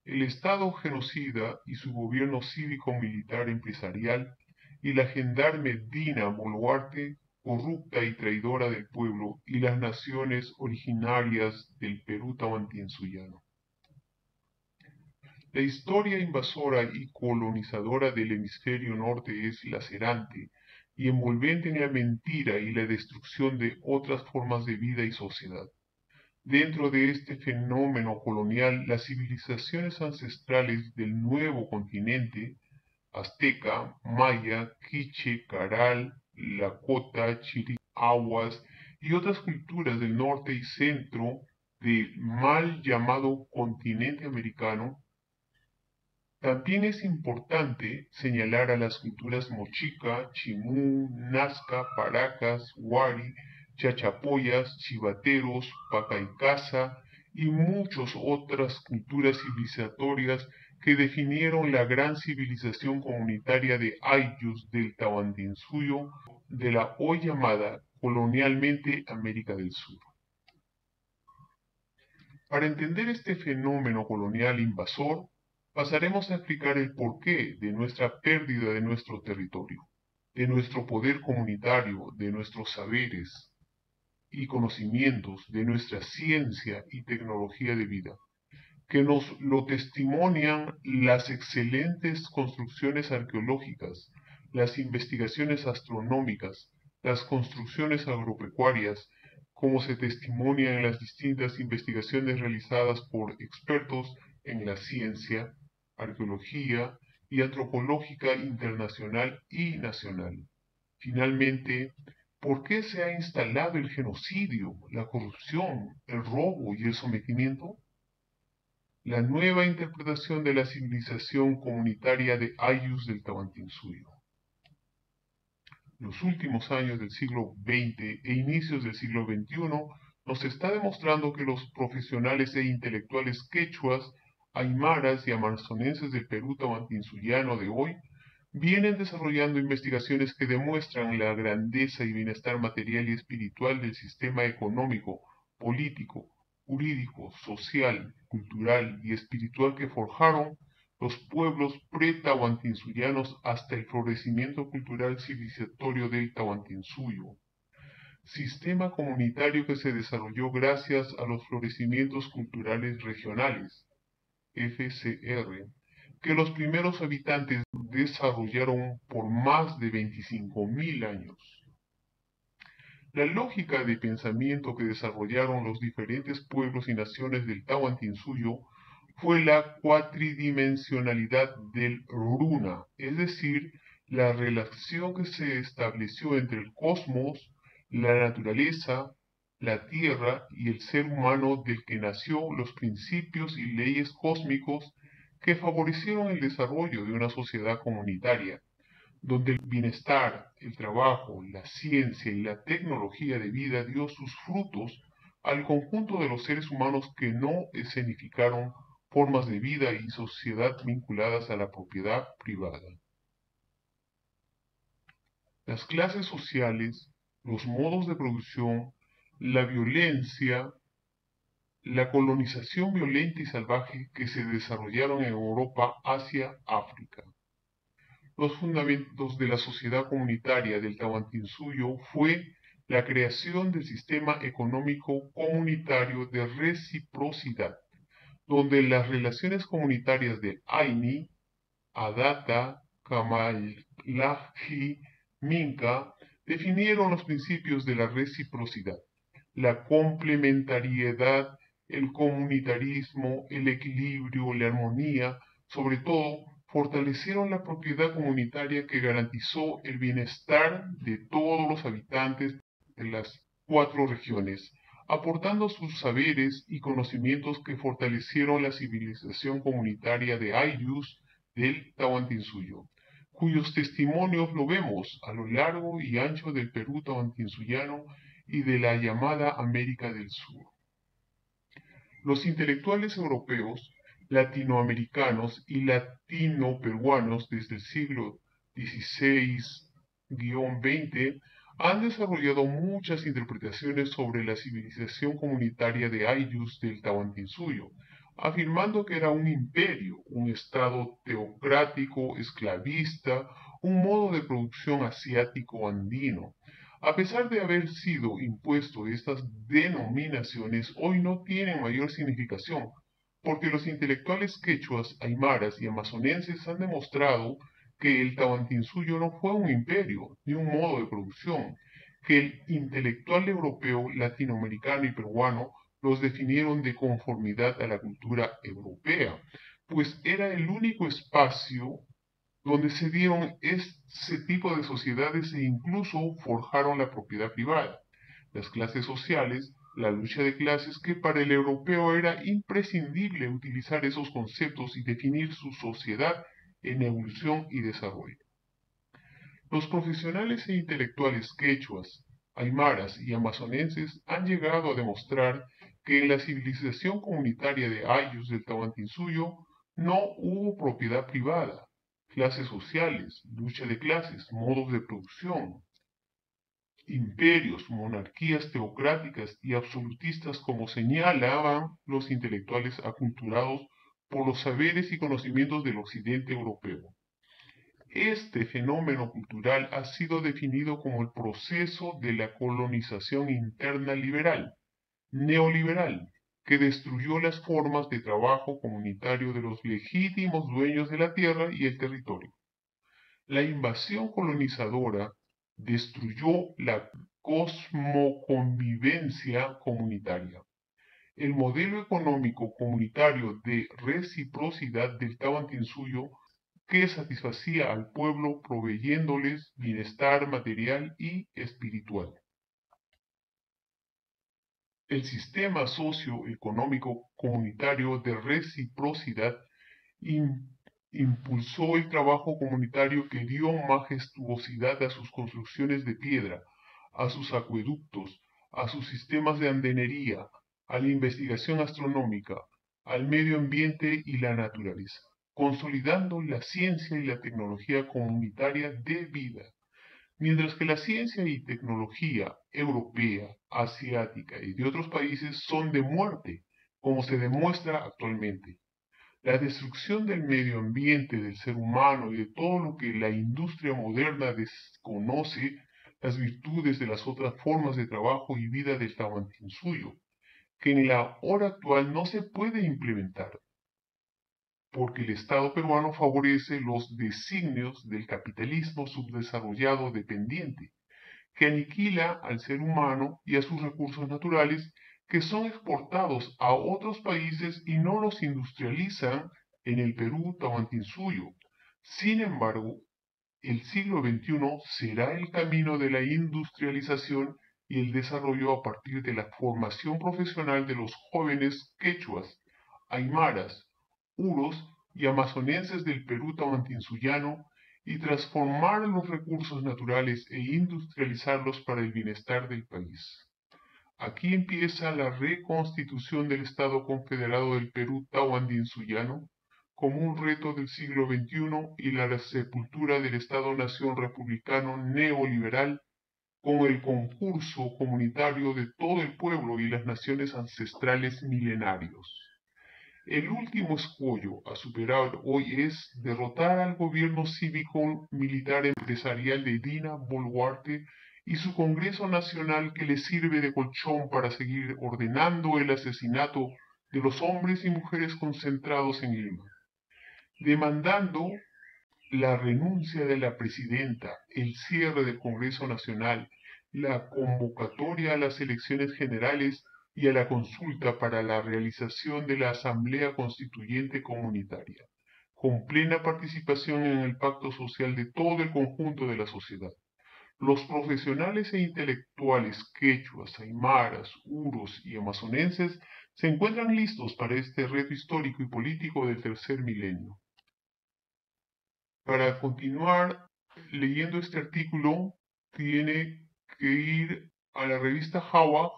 El Estado genocida y su gobierno cívico-militar empresarial y la gendarme Dina Boluarte, corrupta y traidora del pueblo y las naciones originarias del Perú Tahuantinsuyano. La historia invasora y colonizadora del hemisferio norte es lacerante y envolvente en la mentira y la destrucción de otras formas de vida y sociedad. Dentro de este fenómeno colonial, las civilizaciones ancestrales del nuevo continente, azteca, maya, quiche, caral, lakota, chiri, aguas y otras culturas del norte y centro del mal llamado continente americano. También es importante señalar a las culturas mochica, chimú, nazca, paracas, huari, chachapoyas, chivateros, pacaicasa y muchas otras culturas civilizatorias que definieron la gran civilización comunitaria de Ayllus del Tahuantinsuyo, de la hoy llamada colonialmente América del Sur. Para entender este fenómeno colonial invasor, pasaremos a explicar el porqué de nuestra pérdida de nuestro territorio, de nuestro poder comunitario, de nuestros saberes y conocimientos, de nuestra ciencia y tecnología de vida, que nos lo testimonian las excelentes construcciones arqueológicas, las investigaciones astronómicas, las construcciones agropecuarias, como se testimonia en las distintas investigaciones realizadas por expertos en la ciencia, arqueología y antropológica internacional y nacional. Finalmente, ¿por qué se ha instalado el genocidio, la corrupción, el robo y el sometimiento? La nueva interpretación de la civilización comunitaria de Ayllus del Tahuantinsuyo. Los últimos años del siglo XX e inicios del siglo XXI nos está demostrando que los profesionales e intelectuales quechuas, aymaras y amazonenses del Perú Tahuantinsuyano de hoy vienen desarrollando investigaciones que demuestran la grandeza y bienestar material y espiritual del sistema económico, político, jurídico, social, cultural y espiritual que forjaron los pueblos pre-tahuantinsuyanos hasta el florecimiento cultural civilizatorio del Tahuantinsuyo. Sistema comunitario que se desarrolló gracias a los florecimientos culturales regionales, FCR, que los primeros habitantes desarrollaron por más de 25.000 años. La lógica de pensamiento que desarrollaron los diferentes pueblos y naciones del Tahuantinsuyo fue la cuatridimensionalidad del runa, es decir, la relación que se estableció entre el cosmos, la naturaleza, la tierra y el ser humano del que nació los principios y leyes cósmicos que favorecieron el desarrollo de una sociedad comunitaria, donde el bienestar, el trabajo, la ciencia y la tecnología de vida dio sus frutos al conjunto de los seres humanos que no escenificaron formas de vida y sociedad vinculadas a la propiedad privada. Las clases sociales, los modos de producción, la violencia, la colonización violenta y salvaje que se desarrollaron en Europa hacia África. Los fundamentos de la sociedad comunitaria del Tahuantinsuyo fue la creación del sistema económico comunitario de reciprocidad, donde las relaciones comunitarias de Aini, Adata, Kamalajji, Minca definieron los principios de la reciprocidad, la complementariedad, el comunitarismo, el equilibrio, la armonía, sobre todo, fortalecieron la propiedad comunitaria que garantizó el bienestar de todos los habitantes de las 4 regiones, aportando sus saberes y conocimientos que fortalecieron la civilización comunitaria de Ayllus del Tahuantinsuyo, cuyos testimonios lo vemos a lo largo y ancho del Perú tahuantinsuyano y de la llamada América del Sur. Los intelectuales europeos, latinoamericanos y latino-peruanos desde el siglo XVI-XX han desarrollado muchas interpretaciones sobre la civilización comunitaria de Ayllus del Tahuantinsuyo, afirmando que era un imperio, un estado teocrático, esclavista, un modo de producción asiático andino. A pesar de haber sido impuesto estas denominaciones, hoy no tienen mayor significación, porque los intelectuales quechuas, aymaras y amazonenses han demostrado que el Tahuantinsuyo no fue un imperio, ni un modo de producción, que el intelectual europeo, latinoamericano y peruano los definieron de conformidad a la cultura europea, pues era el único espacio donde se dieron ese tipo de sociedades e incluso forjaron la propiedad privada, las clases sociales, la lucha de clases, que para el europeo era imprescindible utilizar esos conceptos y definir su sociedad en evolución y desarrollo. Los profesionales e intelectuales quechuas, aymaras y amazonenses han llegado a demostrar que en la civilización comunitaria de Ayllus del Tahuantinsuyo no hubo propiedad privada, clases sociales, lucha de clases, modos de producción, imperios, monarquías teocráticas y absolutistas como señalaban los intelectuales aculturados por los saberes y conocimientos del occidente europeo. Este fenómeno cultural ha sido definido como el proceso de la colonización interna liberal, neoliberal, que destruyó las formas de trabajo comunitario de los legítimos dueños de la tierra y el territorio. La invasión colonizadora destruyó la cosmoconvivencia comunitaria. El modelo económico comunitario de reciprocidad del Tahuantinsuyo, que satisfacía al pueblo proveyéndoles bienestar material y espiritual. El sistema socioeconómico comunitario de reciprocidad impulsó el trabajo comunitario que dio majestuosidad a sus construcciones de piedra, a sus acueductos, a sus sistemas de andenería, a la investigación astronómica, al medio ambiente y la naturaleza, consolidando la ciencia y la tecnología comunitaria de vida. Mientras que la ciencia y tecnología europea, asiática y de otros países son de muerte, como se demuestra actualmente. La destrucción del medio ambiente, del ser humano y de todo lo que la industria moderna desconoce, las virtudes de las otras formas de trabajo y vida del Tahuantinsuyo, que en la hora actual no se puede implementar, porque el Estado peruano favorece los designios del capitalismo subdesarrollado dependiente, que aniquila al ser humano y a sus recursos naturales, que son exportados a otros países y no los industrializan en el Perú Tahuantinsuyo. Sin embargo, el siglo XXI será el camino de la industrialización y el desarrollo a partir de la formación profesional de los jóvenes quechuas, aymaras, uros y amazonenses del Perú tahuantinsuyano y transformar los recursos naturales e industrializarlos para el bienestar del país. Aquí empieza la reconstitución del Estado Confederado del Perú tahuantinsuyano como un reto del siglo XXI y la sepultura del Estado-Nación republicano neoliberal con el concurso comunitario de todo el pueblo y las naciones ancestrales milenarios. El último escollo a superar hoy es derrotar al gobierno cívico-militar empresarial de Dina Boluarte y su Congreso Nacional que le sirve de colchón para seguir ordenando el asesinato de los hombres y mujeres concentrados en Lima, demandando la renuncia de la presidenta, el cierre del Congreso Nacional, la convocatoria a las elecciones generales y a la consulta para la realización de la Asamblea Constituyente Comunitaria, con plena participación en el pacto social de todo el conjunto de la sociedad. Los profesionales e intelectuales quechuas, aymaras, uros y amazonenses se encuentran listos para este reto histórico y político del tercer milenio. Para continuar leyendo este artículo, tiene que ir a la revista Jawa,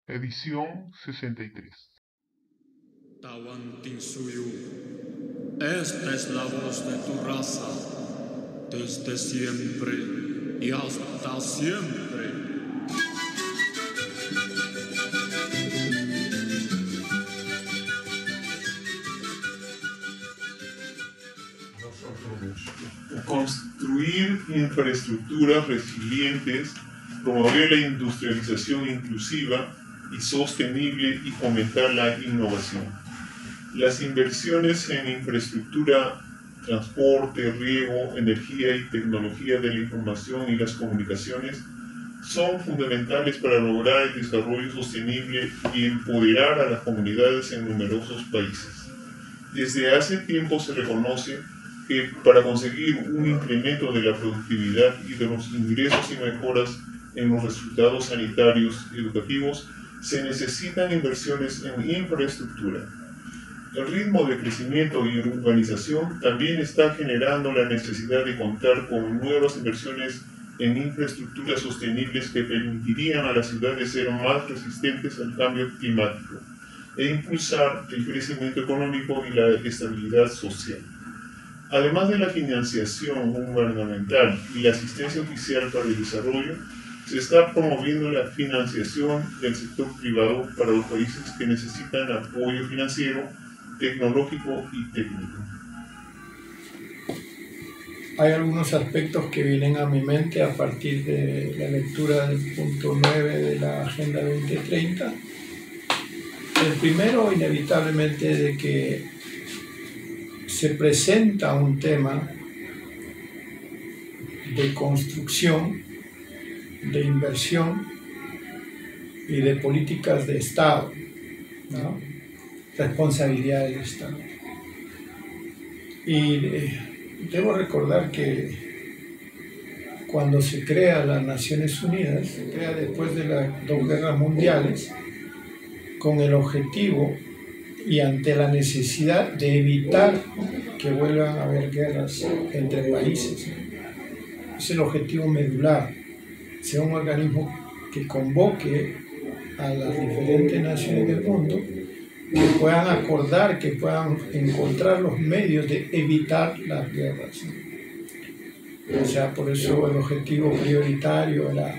edición 63. Tawantinsuyu, esta es la voz de tu raza, desde siempre y hasta siempre. Construir infraestructuras resilientes, promover la industrialización inclusiva y sostenible y fomentar la innovación. Las inversiones en infraestructura, transporte, riego, energía y tecnología de la información y las comunicaciones son fundamentales para lograr el desarrollo sostenible y empoderar a las comunidades en numerosos países. Desde hace tiempo se reconoce que para conseguir un incremento de la productividad y de los ingresos y mejoras en los resultados sanitarios y educativos, se necesitan inversiones en infraestructura. El ritmo de crecimiento y urbanización también está generando la necesidad de contar con nuevas inversiones en infraestructuras sostenibles que permitirían a las ciudades ser más resistentes al cambio climático e impulsar el crecimiento económico y la estabilidad social. Además de la financiación gubernamental y la asistencia oficial para el desarrollo, se está promoviendo la financiación del sector privado para los países que necesitan apoyo financiero, tecnológico y técnico. Hay algunos aspectos que vienen a mi mente a partir de la lectura del punto 9 de la Agenda 2030. El primero, inevitablemente, de que se presenta un tema de construcción, de inversión y de políticas de Estado, ¿no? Responsabilidad del Estado. Y debo recordar que cuando se crea las Naciones Unidas, se crea después de las 2 guerras mundiales, con el objetivo y ante la necesidad de evitar que vuelvan a haber guerras entre países. Es el objetivo medular, sea un organismo que convoque a las diferentes naciones del mundo, que puedan acordar, que puedan encontrar los medios de evitar las guerras. O sea, por eso el objetivo prioritario era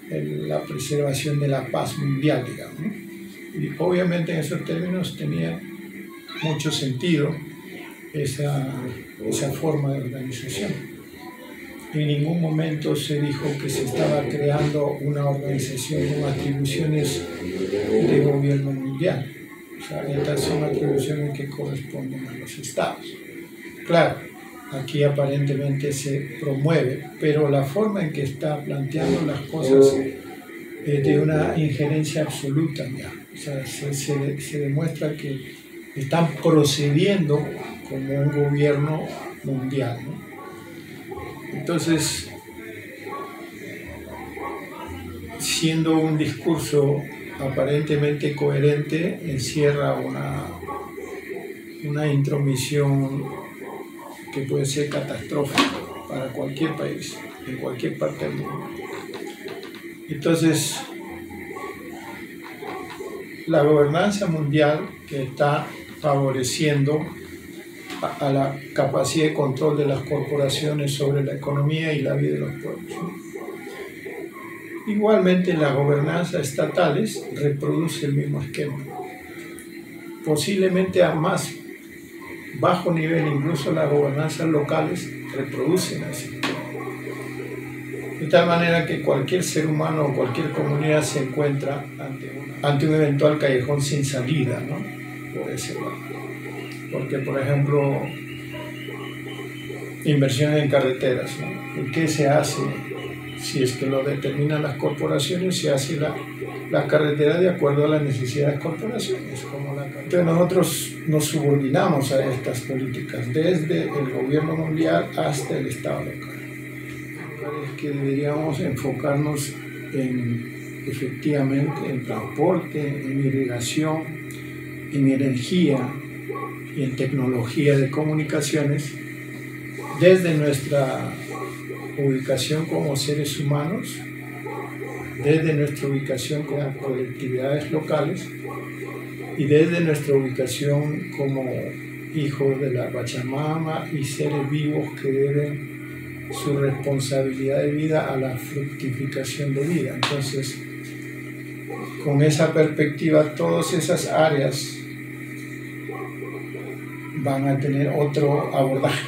la preservación de la paz mundial, digamos, ¿no? Y obviamente en esos términos tenía mucho sentido esa forma de organización. En ningún momento se dijo que se estaba creando una organización con atribuciones de gobierno mundial. O sea, estas son atribuciones que corresponden a los estados. Claro, aquí aparentemente se promueve, pero la forma en que está planteando las cosas es de una injerencia absoluta ya. O sea, se demuestra que están procediendo como un gobierno mundial, ¿no? Entonces, siendo un discurso aparentemente coherente, encierra una intromisión que puede ser catastrófica para cualquier país, en cualquier parte del mundo. Entonces, la gobernanza mundial que está favoreciendo a la capacidad de control de las corporaciones sobre la economía y la vida de los pueblos, ¿no? Igualmente las gobernanzas estatales reproduce el mismo esquema. Posiblemente a más bajo nivel, incluso las gobernanzas locales reproducen ese esquema. De tal manera que cualquier ser humano o cualquier comunidad se encuentra ante un eventual callejón sin salida, ¿no? Por ese lado. Porque, por ejemplo, inversiones en carreteras, ¿no? ¿Y qué se hace? Si es que lo determinan las corporaciones, se hace la carretera de acuerdo a las necesidades corporaciones. Entonces nosotros nos subordinamos a estas políticas, desde el gobierno mundial hasta el Estado local. Es que deberíamos enfocarnos efectivamente en transporte, en irrigación, en energía y en tecnología de comunicaciones, desde nuestra ubicación como seres humanos, desde nuestra ubicación como colectividades locales y desde nuestra ubicación como hijos de la Pachamama y seres vivos que deben su responsabilidad de vida a la fructificación de vida. Entonces, con esa perspectiva, todas esas áreas van a tener otro abordaje.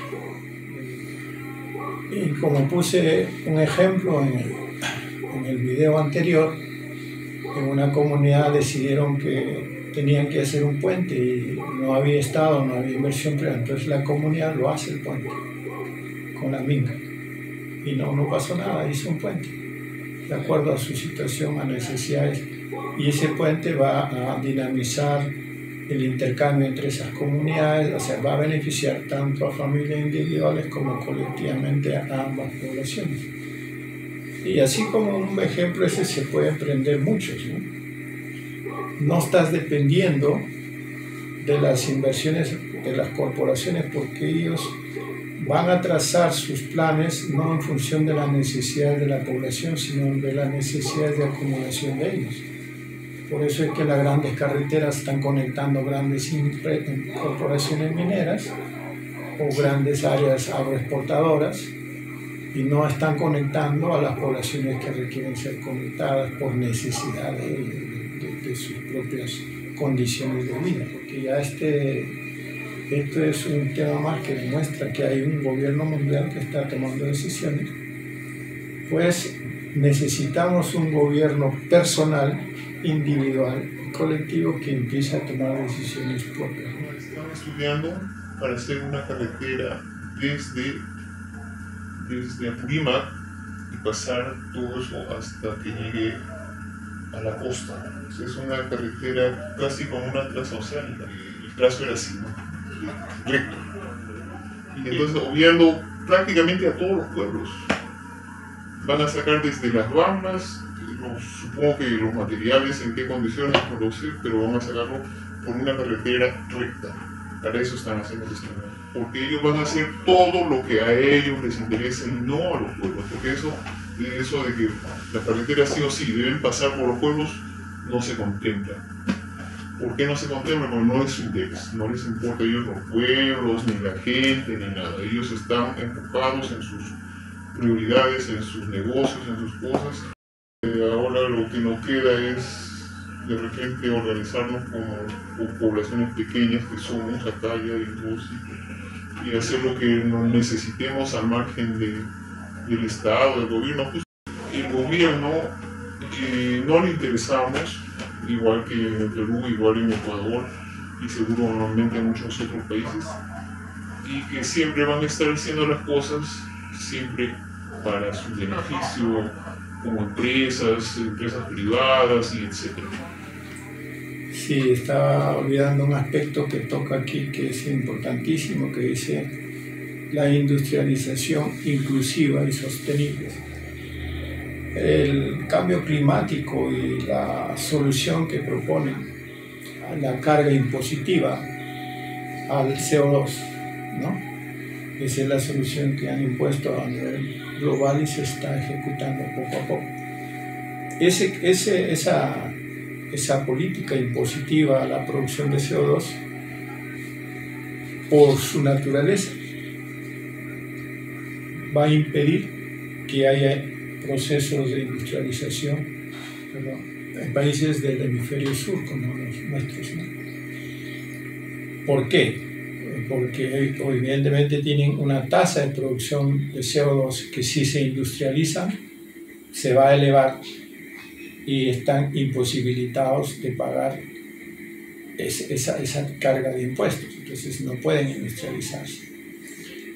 Y como puse un ejemplo en el video anterior, en una comunidad decidieron que tenían que hacer un puente y no había Estado, no había inversión privada, entonces la comunidad lo hace el puente con la minga. Y no pasó nada, hizo un puente, de acuerdo a su situación, a necesidades. Y ese puente va a dinamizar el intercambio entre esas comunidades, o sea, va a beneficiar tanto a familias individuales como colectivamente a ambas poblaciones. Y así como un ejemplo ese se puede emprender muchos, ¿no? No estás dependiendo de las inversiones de las corporaciones porque ellos van a trazar sus planes no en función de las necesidades de la población, sino de las necesidades de acumulación de ellos. Por eso es que las grandes carreteras están conectando grandes corporaciones mineras o grandes áreas agroexportadoras y no están conectando a las poblaciones que requieren ser conectadas por necesidad de sus propias condiciones de vida. Porque ya esto es un tema más que demuestra que hay un gobierno mundial que está tomando decisiones. Pues necesitamos un gobierno personal, individual, colectivo que empiece a tomar decisiones propias. Están estudiando para hacer una carretera desde Apurímac y pasar todo eso hasta que llegue a la costa. Es una carretera casi como una transoceánica. El trazo era así, ¿no? Recto. Y entonces obviando prácticamente a todos los pueblos. Van a sacar desde las Bambas, supongo que los materiales en qué condiciones, no lo sé, pero van a sacarlo por una carretera recta. Para eso están haciendo el estudio. Porque ellos van a hacer todo lo que a ellos les interesa y no a los pueblos. Porque eso de que las carreteras sí o sí deben pasar por los pueblos no se contempla. ¿Por qué no se contempla? Porque no es su interés, no les importa a ellos los pueblos, ni la gente, ni nada. Ellos están enfocados en sus prioridades, en sus negocios, en sus cosas. Ahora lo que nos queda es de repente organizarnos como poblaciones pequeñas que somos acá ya en todo sitio y hacer lo que nos necesitemos al margen del Estado, del gobierno. Pues, el gobierno no le interesamos, igual que en el Perú, igual en Ecuador y seguro normalmente en muchos otros países, y que siempre van a estar haciendo las cosas siempre para su beneficio, como empresas privadas y etc. Sí, estaba olvidando un aspecto que toca aquí que es importantísimo, que dice la industrialización inclusiva y sostenible. El cambio climático y la solución que proponen a la carga impositiva al CO2, ¿no? Esa es la solución que han impuesto a nivel global y se está ejecutando poco a poco. Esa política impositiva a la producción de CO2, por su naturaleza, va a impedir que haya procesos de industrialización, en países del hemisferio sur como los nuestros, ¿no? ¿Por qué? Porque evidentemente tienen una tasa de producción de CO2 que si se industrializan se va a elevar y están imposibilitados de pagar esa carga de impuestos, entonces no pueden industrializarse.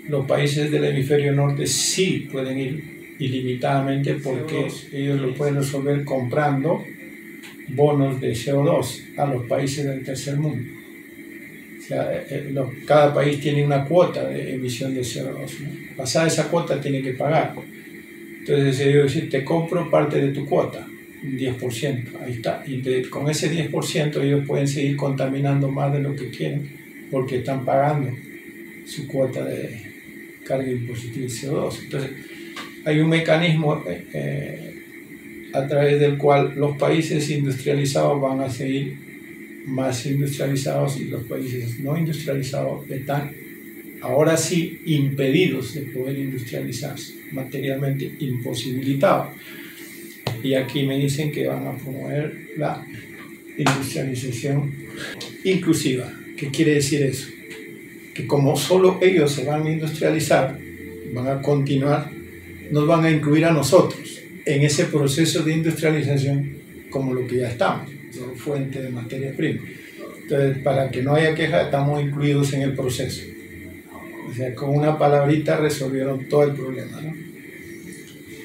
Los países del hemisferio norte sí pueden ir ilimitadamente porque ellos lo pueden resolver comprando bonos de CO2 a los países del tercer mundo. O sea, cada país tiene una cuota de emisión de CO2, ¿no? Pasada esa cuota tiene que pagar. Entonces ellos dicen, te compro parte de tu cuota, un 10%, ahí está. Y con ese 10% ellos pueden seguir contaminando más de lo que quieren porque están pagando su cuota de carga impositiva de CO2. Entonces hay un mecanismo a través del cual los países industrializados van a seguir más industrializados y los países no industrializados están ahora sí impedidos de poder industrializarse, materialmente imposibilitados. Y aquí me dicen que van a promover la industrialización inclusiva. ¿Qué quiere decir eso? Que como solo ellos se van a industrializar, van a continuar, nos van a incluir a nosotros en ese proceso de industrialización como lo que ya estamos, fuente de materia prima. Entonces, para que no haya queja, estamos incluidos en el proceso. O sea, con una palabrita resolvieron todo el problema, ¿no?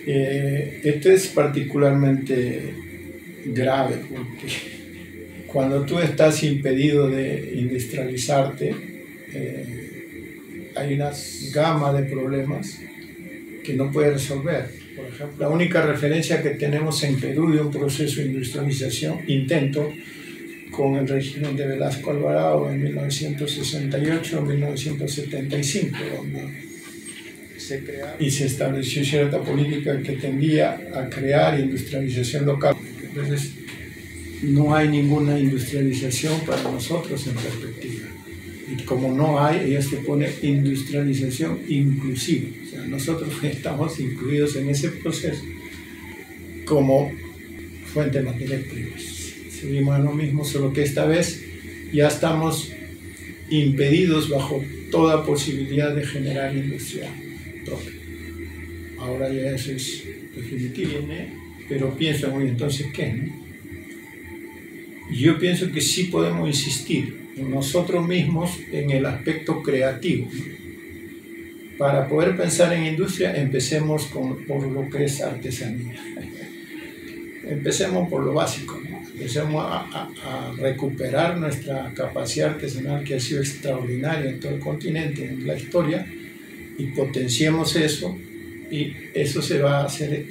Esto es particularmente grave porque cuando tú estás impedido de industrializarte, hay una gama de problemas que no puedes resolver. Por ejemplo, la única referencia que tenemos en Perú de un proceso de industrialización, intento, con el régimen de Velasco Alvarado en 1968-1975, donde se creó y se estableció cierta política que tendía a crear industrialización local. Entonces, no hay ninguna industrialización para nosotros en perspectiva. Y como no hay, ella se pone industrialización inclusiva. O sea, nosotros estamos incluidos en ese proceso como fuente de materias primas. Seguimos en lo mismo, solo que esta vez ya estamos impedidos bajo toda posibilidad de generar industria propia. Ahora ya eso es definitivo, pero pienso, oye, entonces, ¿qué? ¿No? Yo pienso que sí podemos insistir en nosotros mismos en el aspecto creativo. Para poder pensar en industria, empecemos por lo que es artesanía. Empecemos por lo básico, ¿no? Empecemos a recuperar nuestra capacidad artesanal que ha sido extraordinaria en todo el continente, en la historia, y potenciemos eso, y eso se va a hacer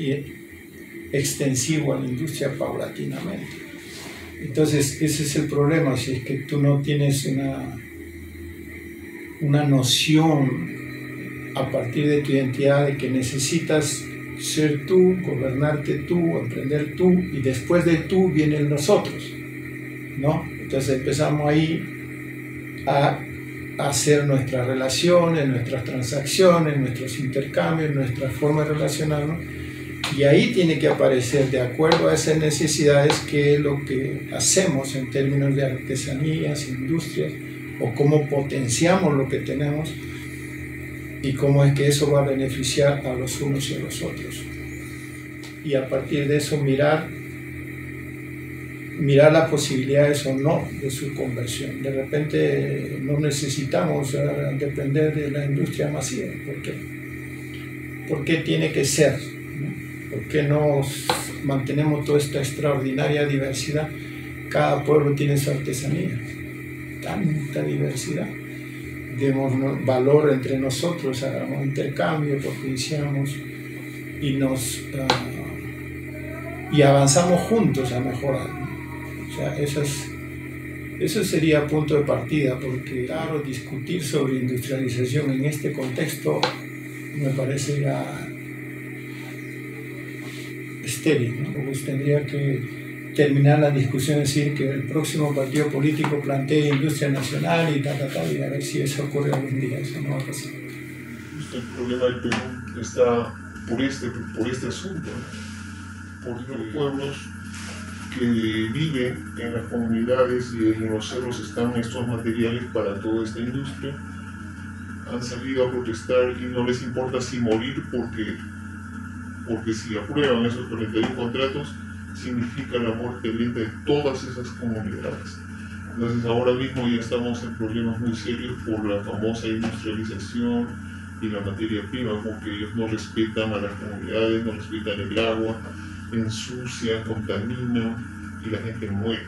extensivo a la industria paulatinamente. Entonces, ese es el problema, si es que tú no tienes una noción a partir de tu identidad de que necesitas ser tú, gobernarte tú, emprender tú, y después de tú viene el nosotros, ¿no? Entonces empezamos ahí a hacer nuestras relaciones, nuestras transacciones, nuestros intercambios, nuestra forma de relacionarnos, y ahí tiene que aparecer, de acuerdo a esas necesidades, qué es lo que hacemos en términos de artesanías, industrias, o cómo potenciamos lo que tenemos y cómo es que eso va a beneficiar a los unos y a los otros. Y a partir de eso mirar las posibilidades o no de su conversión. De repente no necesitamos depender de la industria masiva. ¿Por qué? ¿Por qué tiene que ser? ¿Por qué no mantenemos toda esta extraordinaria diversidad? Cada pueblo tiene su artesanía. Tanta diversidad. Demos valor entre nosotros, hagamos intercambio, propiciamos y avanzamos juntos a mejorar. O sea, eso sería punto de partida, porque claro, discutir sobre industrialización en este contexto me parece ya estéril, ¿no? Pues tendría que terminar la discusión, decir que el próximo partido político plantee industria nacional y tal, y a ver si eso ocurre algún día. Eso no va a pasar. El problema del Perú está por este asunto, ¿no? Porque los pueblos que viven en las comunidades y en los cerros están estos materiales para toda esta industria, han salido a protestar y no les importa si morir porque si aprueban esos 41 contratos significa la muerte lenta de todas esas comunidades. Entonces ahora mismo ya estamos en problemas muy serios por la famosa industrialización y la materia prima, porque ellos no respetan a las comunidades, no respetan el agua, ensucian, contaminan y la gente muere.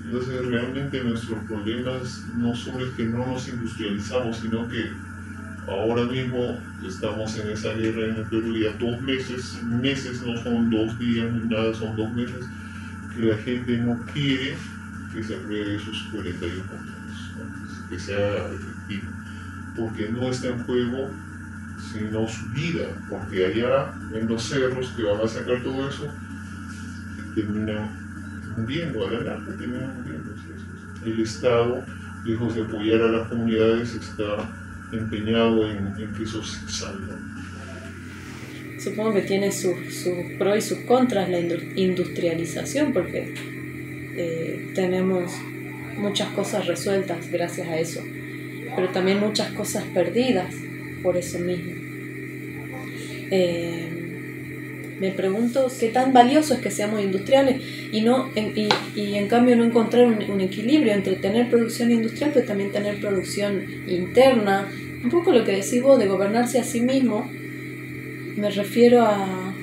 Entonces realmente nuestros problemas no son el que no nos industrializamos, sino que ahora mismo estamos en esa guerra en el Perú ya 2 meses, meses no son 2 días ni nada, son 2 meses, que la gente no quiere que se apruebe esos 41 contratos, ¿no? Que sea efectivo, porque no está en juego sino su vida, porque allá en los cerros que van a sacar todo eso terminan muriendo, a la larga terminan muriendo. El Estado, lejos de apoyar a las comunidades, está empeñado en que eso se salga. Supongo que tiene sus pros y sus contras la industrialización, porque tenemos muchas cosas resueltas gracias a eso, pero también muchas cosas perdidas por eso mismo. Me pregunto qué tan valioso es que seamos industriales y en cambio no encontrar un equilibrio entre tener producción industrial pero también tener producción interna. Un poco lo que decís vos de gobernarse a sí mismo, me refiero a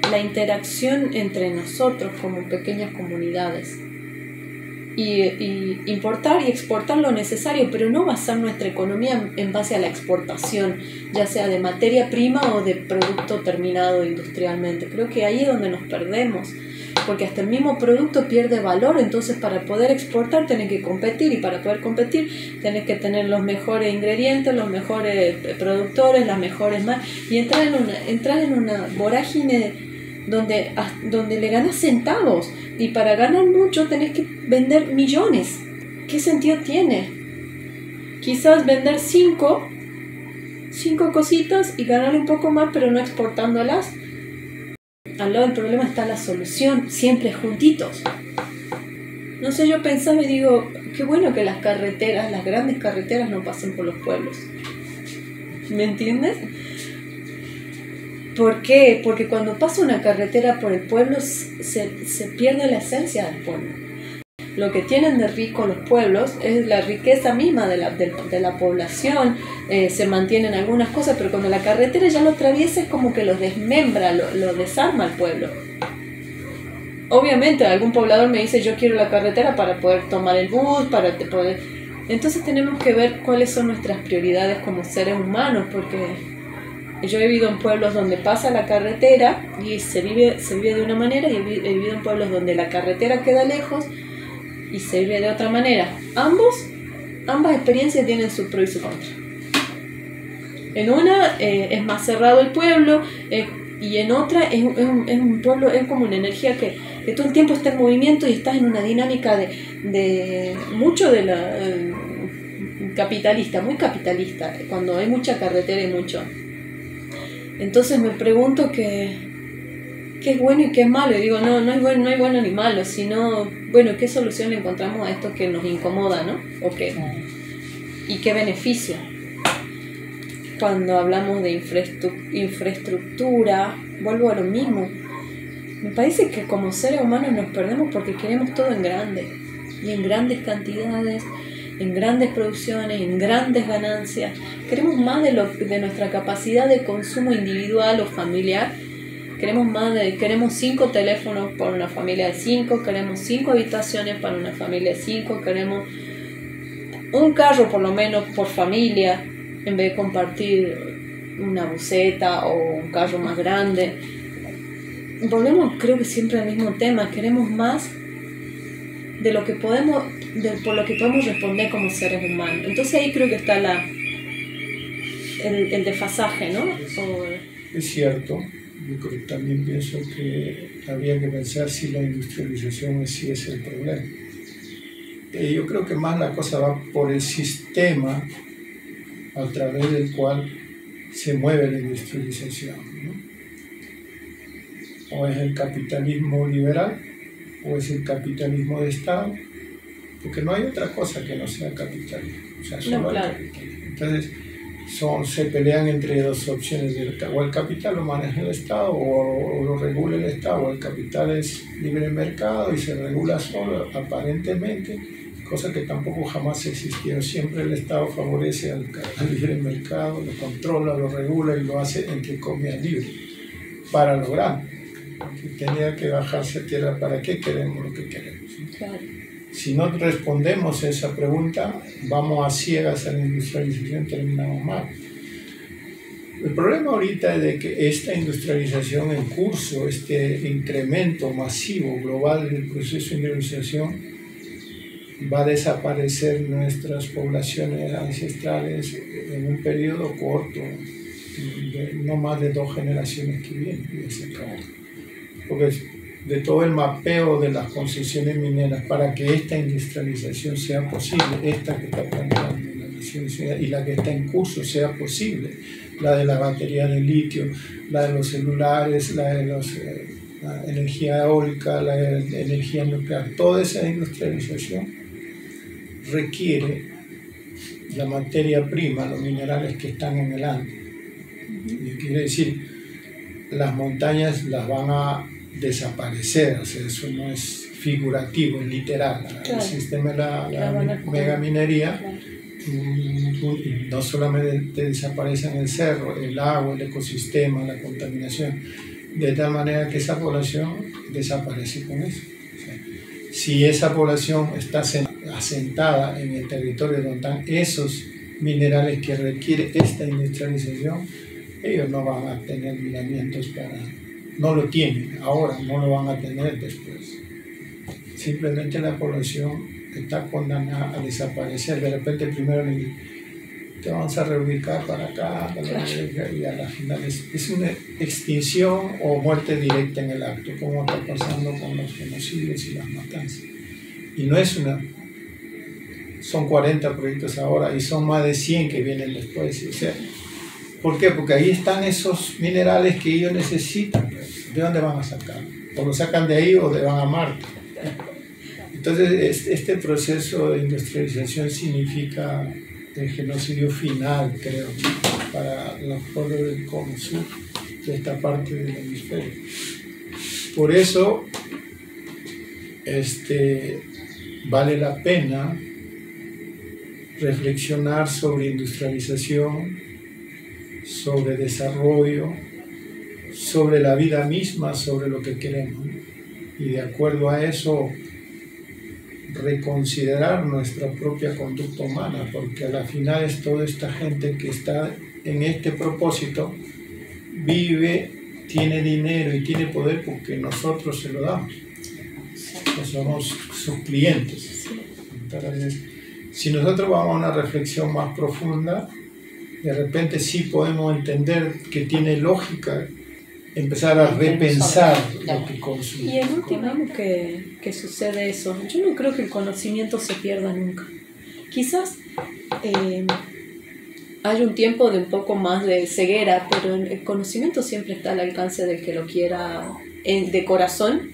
la interacción entre nosotros como pequeñas comunidades y importar y exportar lo necesario, pero no basar nuestra economía en base a la exportación, ya sea de materia prima o de producto terminado industrialmente. Creo que ahí es donde nos perdemos, porque hasta el mismo producto pierde valor. Entonces para poder exportar tenés que competir, y para poder competir tenés que tener los mejores ingredientes, los mejores productores, las mejores y entrar en una vorágine donde le ganas centavos, y para ganar mucho tenés que vender millones. ¿Qué sentido tiene? Quizás vender 5 cositas y ganar un poco más, pero no exportándolas. Al lado del problema está la solución, siempre juntitos. No sé, yo pensaba y digo, qué bueno que las grandes carreteras no pasen por los pueblos. ¿Me entiendes? ¿Por qué? Porque cuando pasa una carretera por el pueblo se pierde la esencia del pueblo. Lo que tienen de rico los pueblos es la riqueza misma de la población, se mantienen algunas cosas, pero cuando la carretera ya lo atraviesa es como que lo desmembra, lo desarma al pueblo. Obviamente algún poblador me dice, yo quiero la carretera para poder tomar el bus, para poder... Entonces tenemos que ver cuáles son nuestras prioridades como seres humanos, porque... Yo he vivido en pueblos donde pasa la carretera y se vive de una manera, y he vivido en pueblos donde la carretera queda lejos y se vive de otra manera. Ambas experiencias tienen su pro y su contra. En una es más cerrado el pueblo, y en otra es un pueblo, es como una energía que todo el tiempo está en movimiento y estás en una dinámica de mucho de la capitalista, muy capitalista, cuando hay mucha carretera y mucho. Entonces me pregunto qué es bueno y qué es malo. Y digo, no hay bueno ni malo, sino, bueno, ¿qué solución le encontramos a esto que nos incomoda, ¿no? ¿Y qué beneficio? Cuando hablamos de infraestructura, vuelvo a lo mismo. Me parece que como seres humanos nos perdemos porque queremos todo en grande, y en grandes cantidades, en grandes producciones, en grandes ganancias. Queremos más de nuestra capacidad de consumo individual o familiar. Queremos 5 teléfonos para una familia de 5, queremos 5 habitaciones para una familia de 5, queremos un carro por lo menos por familia, en vez de compartir una buseta o un carro más grande. Volvemos, creo que siempre al mismo tema, queremos más de lo que podemos, por lo que podemos responder como seres humanos. Entonces ahí creo que está el desfasaje, ¿no? Es cierto. Yo también pienso que habría que pensar si la industrialización sí es el problema. Yo creo que más la cosa va por el sistema a través del cual se mueve la industrialización, ¿no? O es el capitalismo liberal o es el capitalismo de Estado, porque no hay otra cosa que no sea capitalismo. O sea, solo hay capitalismo. Entonces, se pelean entre dos opciones, o el capital lo maneja el Estado o lo regula el Estado, o el capital es libre mercado y se regula solo aparentemente, cosa que tampoco jamás existió. Siempre el Estado favorece al libre mercado, lo controla, lo regula y lo hace entre comillas libre para lograr que tenía que bajarse a tierra. ¿Para qué queremos lo que queremos? Claro. Si no respondemos a esa pregunta, vamos a ciegas a la industrialización, terminamos mal. El problema ahorita es de que esta industrialización en curso, este incremento masivo global del proceso de industrialización, va a desaparecer nuestras poblaciones ancestrales en un periodo corto, de no más de 2 generaciones que vienen, y se acabó. Porque de todo el mapeo de las concesiones mineras para que esta industrialización sea posible, esta que está planteando la Nación Unida y la que está en curso sea posible, la de la batería de litio, la de los celulares, la de la energía eólica, la de energía nuclear, toda esa industrialización requiere la materia prima, los minerales que están en el Ande. Y quiere decir, las montañas las van a desaparecer, o sea, eso no es figurativo, es literal. Claro. El sistema de la megaminería, claro, no solamente desaparece en el cerro, el agua, el ecosistema, la contaminación, de tal manera que esa población desaparece con eso. O sea, si esa población está asentada en el territorio donde están esos minerales que requiere esta industrialización, ellos no van a tener miramientos para... No lo tienen ahora, no lo van a tener después. Simplemente la población está condenada a desaparecer. De repente primero te vamos a reubicar para acá, y a la final es una extinción o muerte directa en el acto, como está pasando con los genocidios y las matanzas. Y no es una... Son 40 proyectos ahora y son más de 100 que vienen después. O sea, ¿por qué? Porque ahí están esos minerales que ellos necesitan. ¿De dónde van a sacar? O lo sacan de ahí o de van a Marte. Entonces, este proceso de industrialización significa el genocidio final, creo, para los pueblos del Cono Sur, de esta parte del hemisferio. Por eso, vale la pena reflexionar sobre industrialización, sobre desarrollo, sobre la vida misma, sobre lo que queremos. Y de acuerdo a eso, reconsiderar nuestra propia conducta humana, porque a la final es toda esta gente que está en este propósito, vive, tiene dinero y tiene poder porque nosotros se lo damos. No somos sus clientes. Entonces, si nosotros vamos a una reflexión más profunda, de repente sí podemos entender que tiene lógica empezar a repensar lo que consumimos. Y el último año que sucede eso, yo no creo que el conocimiento se pierda nunca. Quizás hay un tiempo de un poco más de ceguera, pero el conocimiento siempre está al alcance del que lo quiera de corazón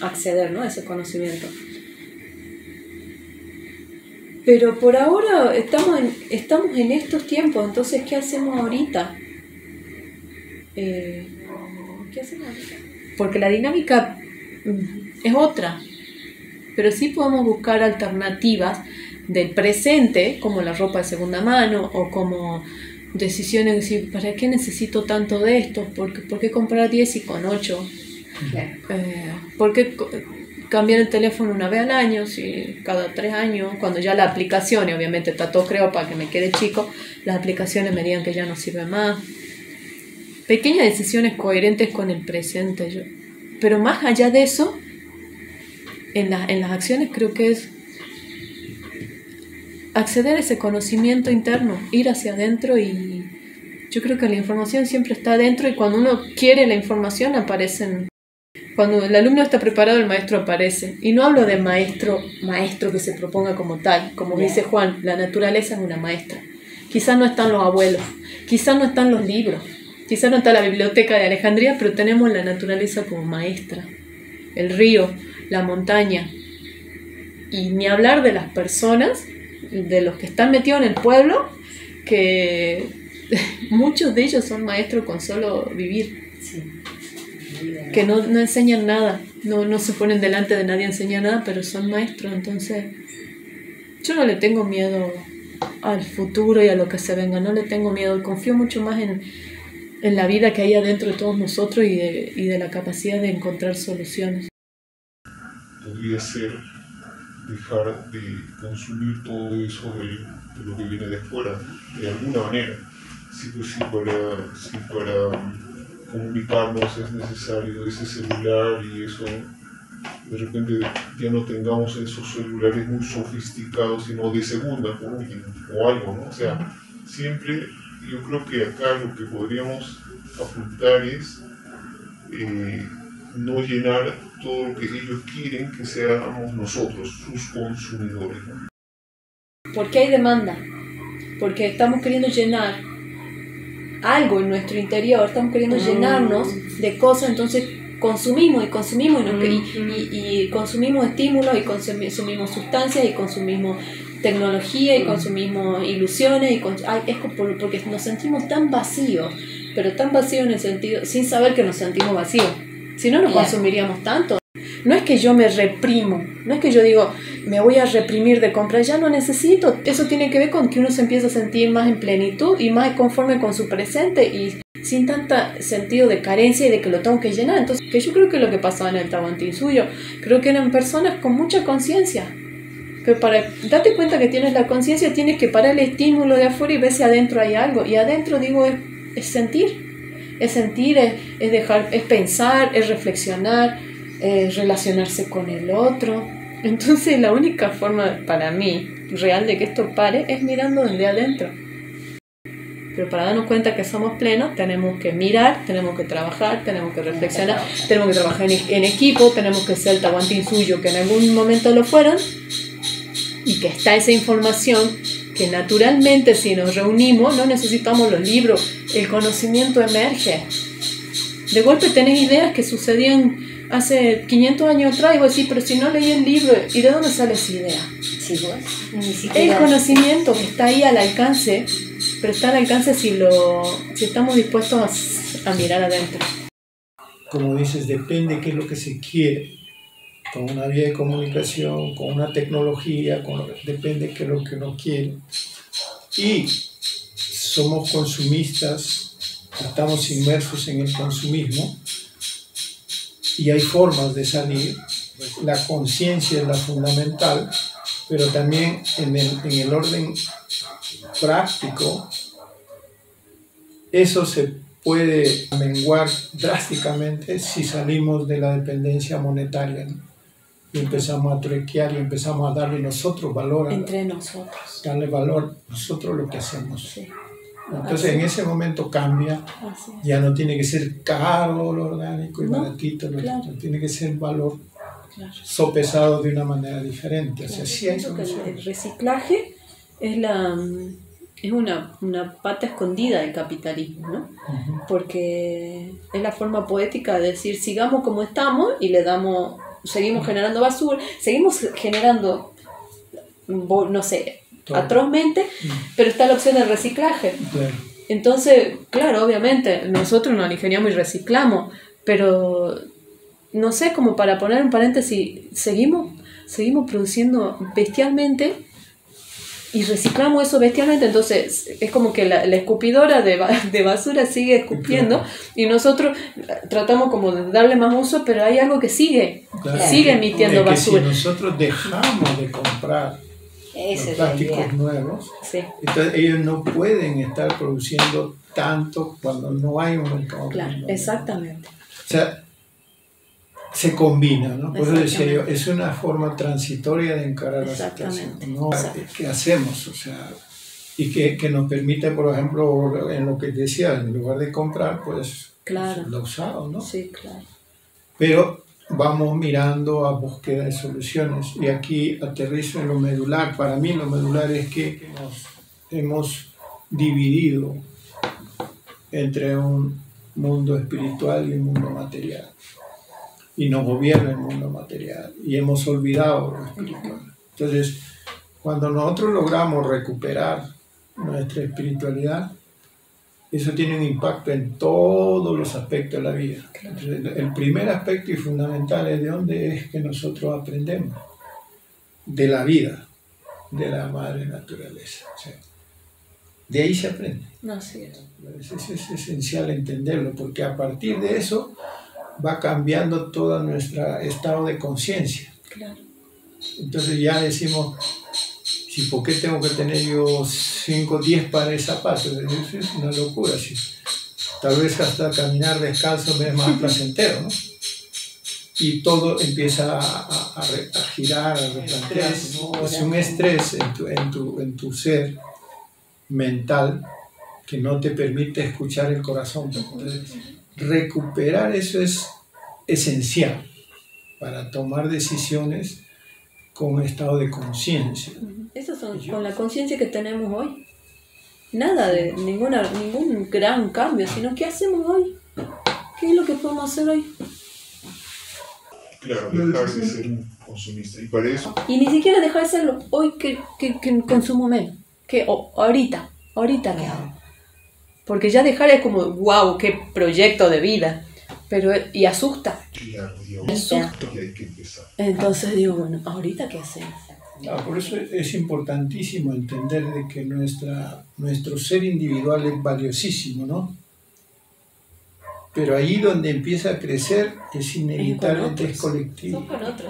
acceder, ¿no?, a ese conocimiento. Pero por ahora estamos en estos tiempos, entonces ¿qué hacemos ahorita? ¿Qué hacemos ahorita? Porque la dinámica es otra, pero sí podemos buscar alternativas del presente, como la ropa de segunda mano, o como decisiones de decir, ¿para qué necesito tanto de esto? ¿Por qué comprar 10 y con 8? ¿Por qué cambiar el teléfono una vez al año, si cada 3 años, cuando ya la aplicación, y obviamente está todo creo para que me quede chico, las aplicaciones me digan que ya no sirve más? Pequeñas decisiones coherentes con el presente. Pero más allá de eso, en las acciones creo que es acceder a ese conocimiento interno, ir hacia adentro, y yo creo que la información siempre está adentro, y cuando uno quiere la información aparecen. Cuando el alumno está preparado, el maestro aparece. Y no hablo de maestro que se proponga como tal. Como dice Juan, la naturaleza es una maestra. Quizás no están los abuelos, quizás no están los libros, quizás no está la biblioteca de Alejandría, pero tenemos la naturaleza como maestra, el río, la montaña. Y ni hablar de las personas, de los que están metidos en el pueblo, que muchos de ellos son maestros con solo vivir. Sí. Que no enseñan nada, no se ponen delante de nadie a enseñar nada, pero son maestros. Entonces yo no le tengo miedo al futuro y a lo que se venga, no le tengo miedo, confío mucho más en la vida que hay adentro de todos nosotros y de la capacidad de encontrar soluciones. Podría ser dejar de consumir todo eso de lo que viene de fuera, de alguna manera. Si para comunicarnos es necesario ese celular y eso, de repente ya no tengamos esos celulares muy sofisticados, sino de segunda por último, o algo, ¿no? O sea, siempre yo creo que acá lo que podríamos apuntar es no llenar todo lo que ellos quieren que seamos nosotros, sus consumidores, ¿no? ¿Por qué hay demanda? Porque estamos queriendo llenar algo en nuestro interior, estamos queriendo llenarnos de cosas, entonces consumimos y consumimos y consumimos estímulos y consumimos sustancias y consumimos tecnología y consumimos ilusiones y es porque nos sentimos tan vacíos, pero tan vacíos en el sentido, sin saber que nos sentimos vacíos, si no consumiríamos tanto. No es que yo me reprimo, no es que yo digo me voy a reprimir de comprar, ya no necesito. Eso tiene que ver con que uno se empieza a sentir más en plenitud y más conforme con su presente y sin tanta sentido de carencia y de que lo tengo que llenar. Entonces, que yo creo que lo que pasaba en el Tahuantinsuyo, creo que eran personas con mucha conciencia. Que para darte cuenta que tienes la conciencia, tienes que parar el estímulo de afuera y ver si adentro hay algo. Y adentro, digo, es sentir. Es sentir, es dejar, es pensar, es reflexionar, relacionarse con el otro. Entonces la única forma para mí real de que esto pare es mirando desde adentro. Pero para darnos cuenta que somos plenos tenemos que mirar, tenemos que trabajar, tenemos que reflexionar, tenemos que trabajar en equipo, tenemos que ser el Tahuantinsuyo que en algún momento lo fueron y que está esa información que naturalmente si nos reunimos no necesitamos los libros, el conocimiento emerge. De golpe tenés ideas que sucedían hace 500 años atrás y vos decís, pero si no leí el libro, ¿y de dónde sale esa idea? Sí, pues, ni siquiera. El conocimiento que está ahí al alcance, pero está al alcance si estamos dispuestos a mirar adentro. Como dices, depende qué es lo que se quiere. Con una vía de comunicación, con una tecnología, depende qué es lo que uno quiere. Y somos consumistas, estamos inmersos en el consumismo, y hay formas de salir. La conciencia es la fundamental, pero también en el orden práctico, eso se puede menguar drásticamente si salimos de la dependencia monetaria, ¿no? Y empezamos a truequear y empezamos a darle nosotros valor. Entre nosotros. Darle valor nosotros lo que hacemos. Sí. Entonces en ese momento cambia, ya no tiene que ser caro lo orgánico y baratito, claro. Tiene que ser valor sopesado de una manera diferente. Claro. O sea, sí hay soluciones. El reciclaje es una pata escondida del capitalismo, ¿no? Uh-huh. Porque es la forma poética de decir sigamos como estamos y seguimos generando basura, seguimos generando, no sé, atrozmente, pero está la opción del reciclaje. Claro. Entonces, claro, obviamente, nosotros nos ingeniamos y reciclamos, pero no sé, como para poner un paréntesis, seguimos produciendo bestialmente y reciclamos eso bestialmente, entonces es como que la escupidora de basura sigue escupiendo y nosotros tratamos como de darle más uso, pero hay algo que sigue emitiendo basura. Si nosotros dejamos de comprar los plásticos nuevos, entonces ellos no pueden estar produciendo tanto cuando no hay un mercado. Claro, exactamente. O sea, se combina, ¿no? Por eso decía yo, es una forma transitoria de encarar la situación, ¿no? ¿Qué hacemos? O sea, y que nos permite, por ejemplo, en lo que decía, en lugar de comprar, pues, lo usado, ¿no? Sí, claro. Pero vamos mirando a búsqueda de soluciones. Y aquí aterrizo en lo medular. Para mí lo medular es que hemos dividido entre un mundo espiritual y un mundo material. Y nos gobierna el mundo material. Y hemos olvidado lo espiritual. Entonces, cuando nosotros logramos recuperar nuestra espiritualidad, eso tiene un impacto en todos los aspectos de la vida. Entonces, el primer aspecto y fundamental es de dónde es que nosotros aprendemos. De la vida, de la madre naturaleza. O sea, de ahí se aprende. No, sí. Es esencial entenderlo, porque a partir de eso va cambiando todo nuestro estado de conciencia. Claro. Entonces ya decimos, si ¿por qué tengo que tener yo 5 o 10 pares de zapatos? Eso es una locura. Sí. Tal vez hasta caminar descalzo me es más placentero, ¿no? Y todo empieza a girar, a replantearse, ¿no? Es un estrés en tu ser mental que no te permite escuchar el corazón. Entonces, recuperar eso es esencial para tomar decisiones con un estado de conciencia. Eso son con la conciencia que tenemos hoy. Nada de ningún gran cambio, sino ¿qué hacemos hoy? ¿Qué es lo que podemos hacer hoy? Claro, dejar de ser un consumista. Y para eso... Y ni siquiera dejar de serlo hoy que consumo menos. Que ahorita me hago. Porque ya dejar es como, wow, qué proyecto de vida. Pero, y asusta. Claro, asusta. Y hay que empezar. Entonces digo, bueno, ¿ahorita qué hacemos? Por eso es importantísimo entender de que nuestro ser individual es valiosísimo, ¿no? Pero ahí donde empieza a crecer es inevitablemente es colectivo.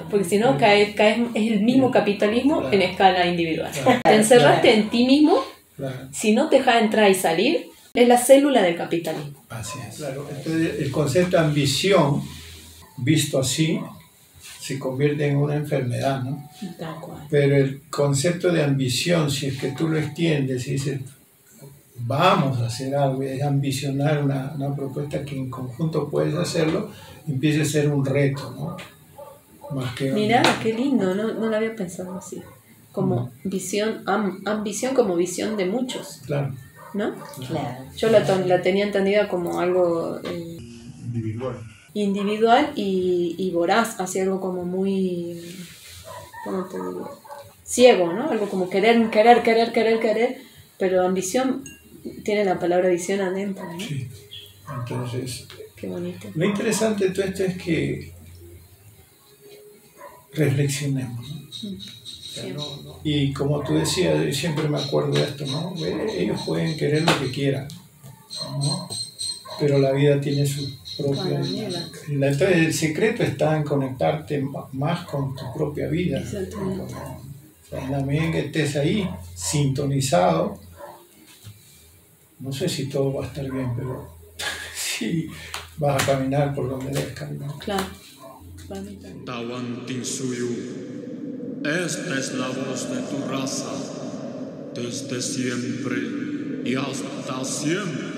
Porque si no, caes, es el mismo capitalismo en escala individual. Te encerraste en ti mismo, si no te dejas entrar y salir, es la célula del capitalismo. Así es. Claro. Entonces, el concepto de ambición, visto así, se convierte en una enfermedad, ¿no? Tal cual. Pero el concepto de ambición, si es que tú lo extiendes y dices, vamos a hacer algo, y es ambicionar una propuesta que en conjunto puedes hacerlo, empieza a ser un reto, ¿no? Más que mirá, qué lindo, no lo había pensado así. Como visión, ambición como visión de muchos. Claro. ¿No? Claro. Yo la tenía entendida como algo individual y voraz, hacia algo como muy, ¿cómo te digo? Ciego, ¿no? Algo como querer, pero ambición tiene la palabra visión adentro, ¿no? Sí. Entonces, qué bonito. Lo interesante de todo esto es que reflexionemos, ¿no? Y como tú decías, yo siempre me acuerdo de esto, ¿no? Ellos pueden querer lo que quieran, ¿no? Pero la vida tiene su propia dinámica. Entonces el secreto está en conectarte más con tu propia vida. Exactamente. O sea, en la medida en que estés ahí, sintonizado, no sé si todo va a estar bien, pero sí vas a caminar por donde debes caminar. Claro. Tawantinsuyu, esta es la voz de tu raza, desde siempre y hasta siempre.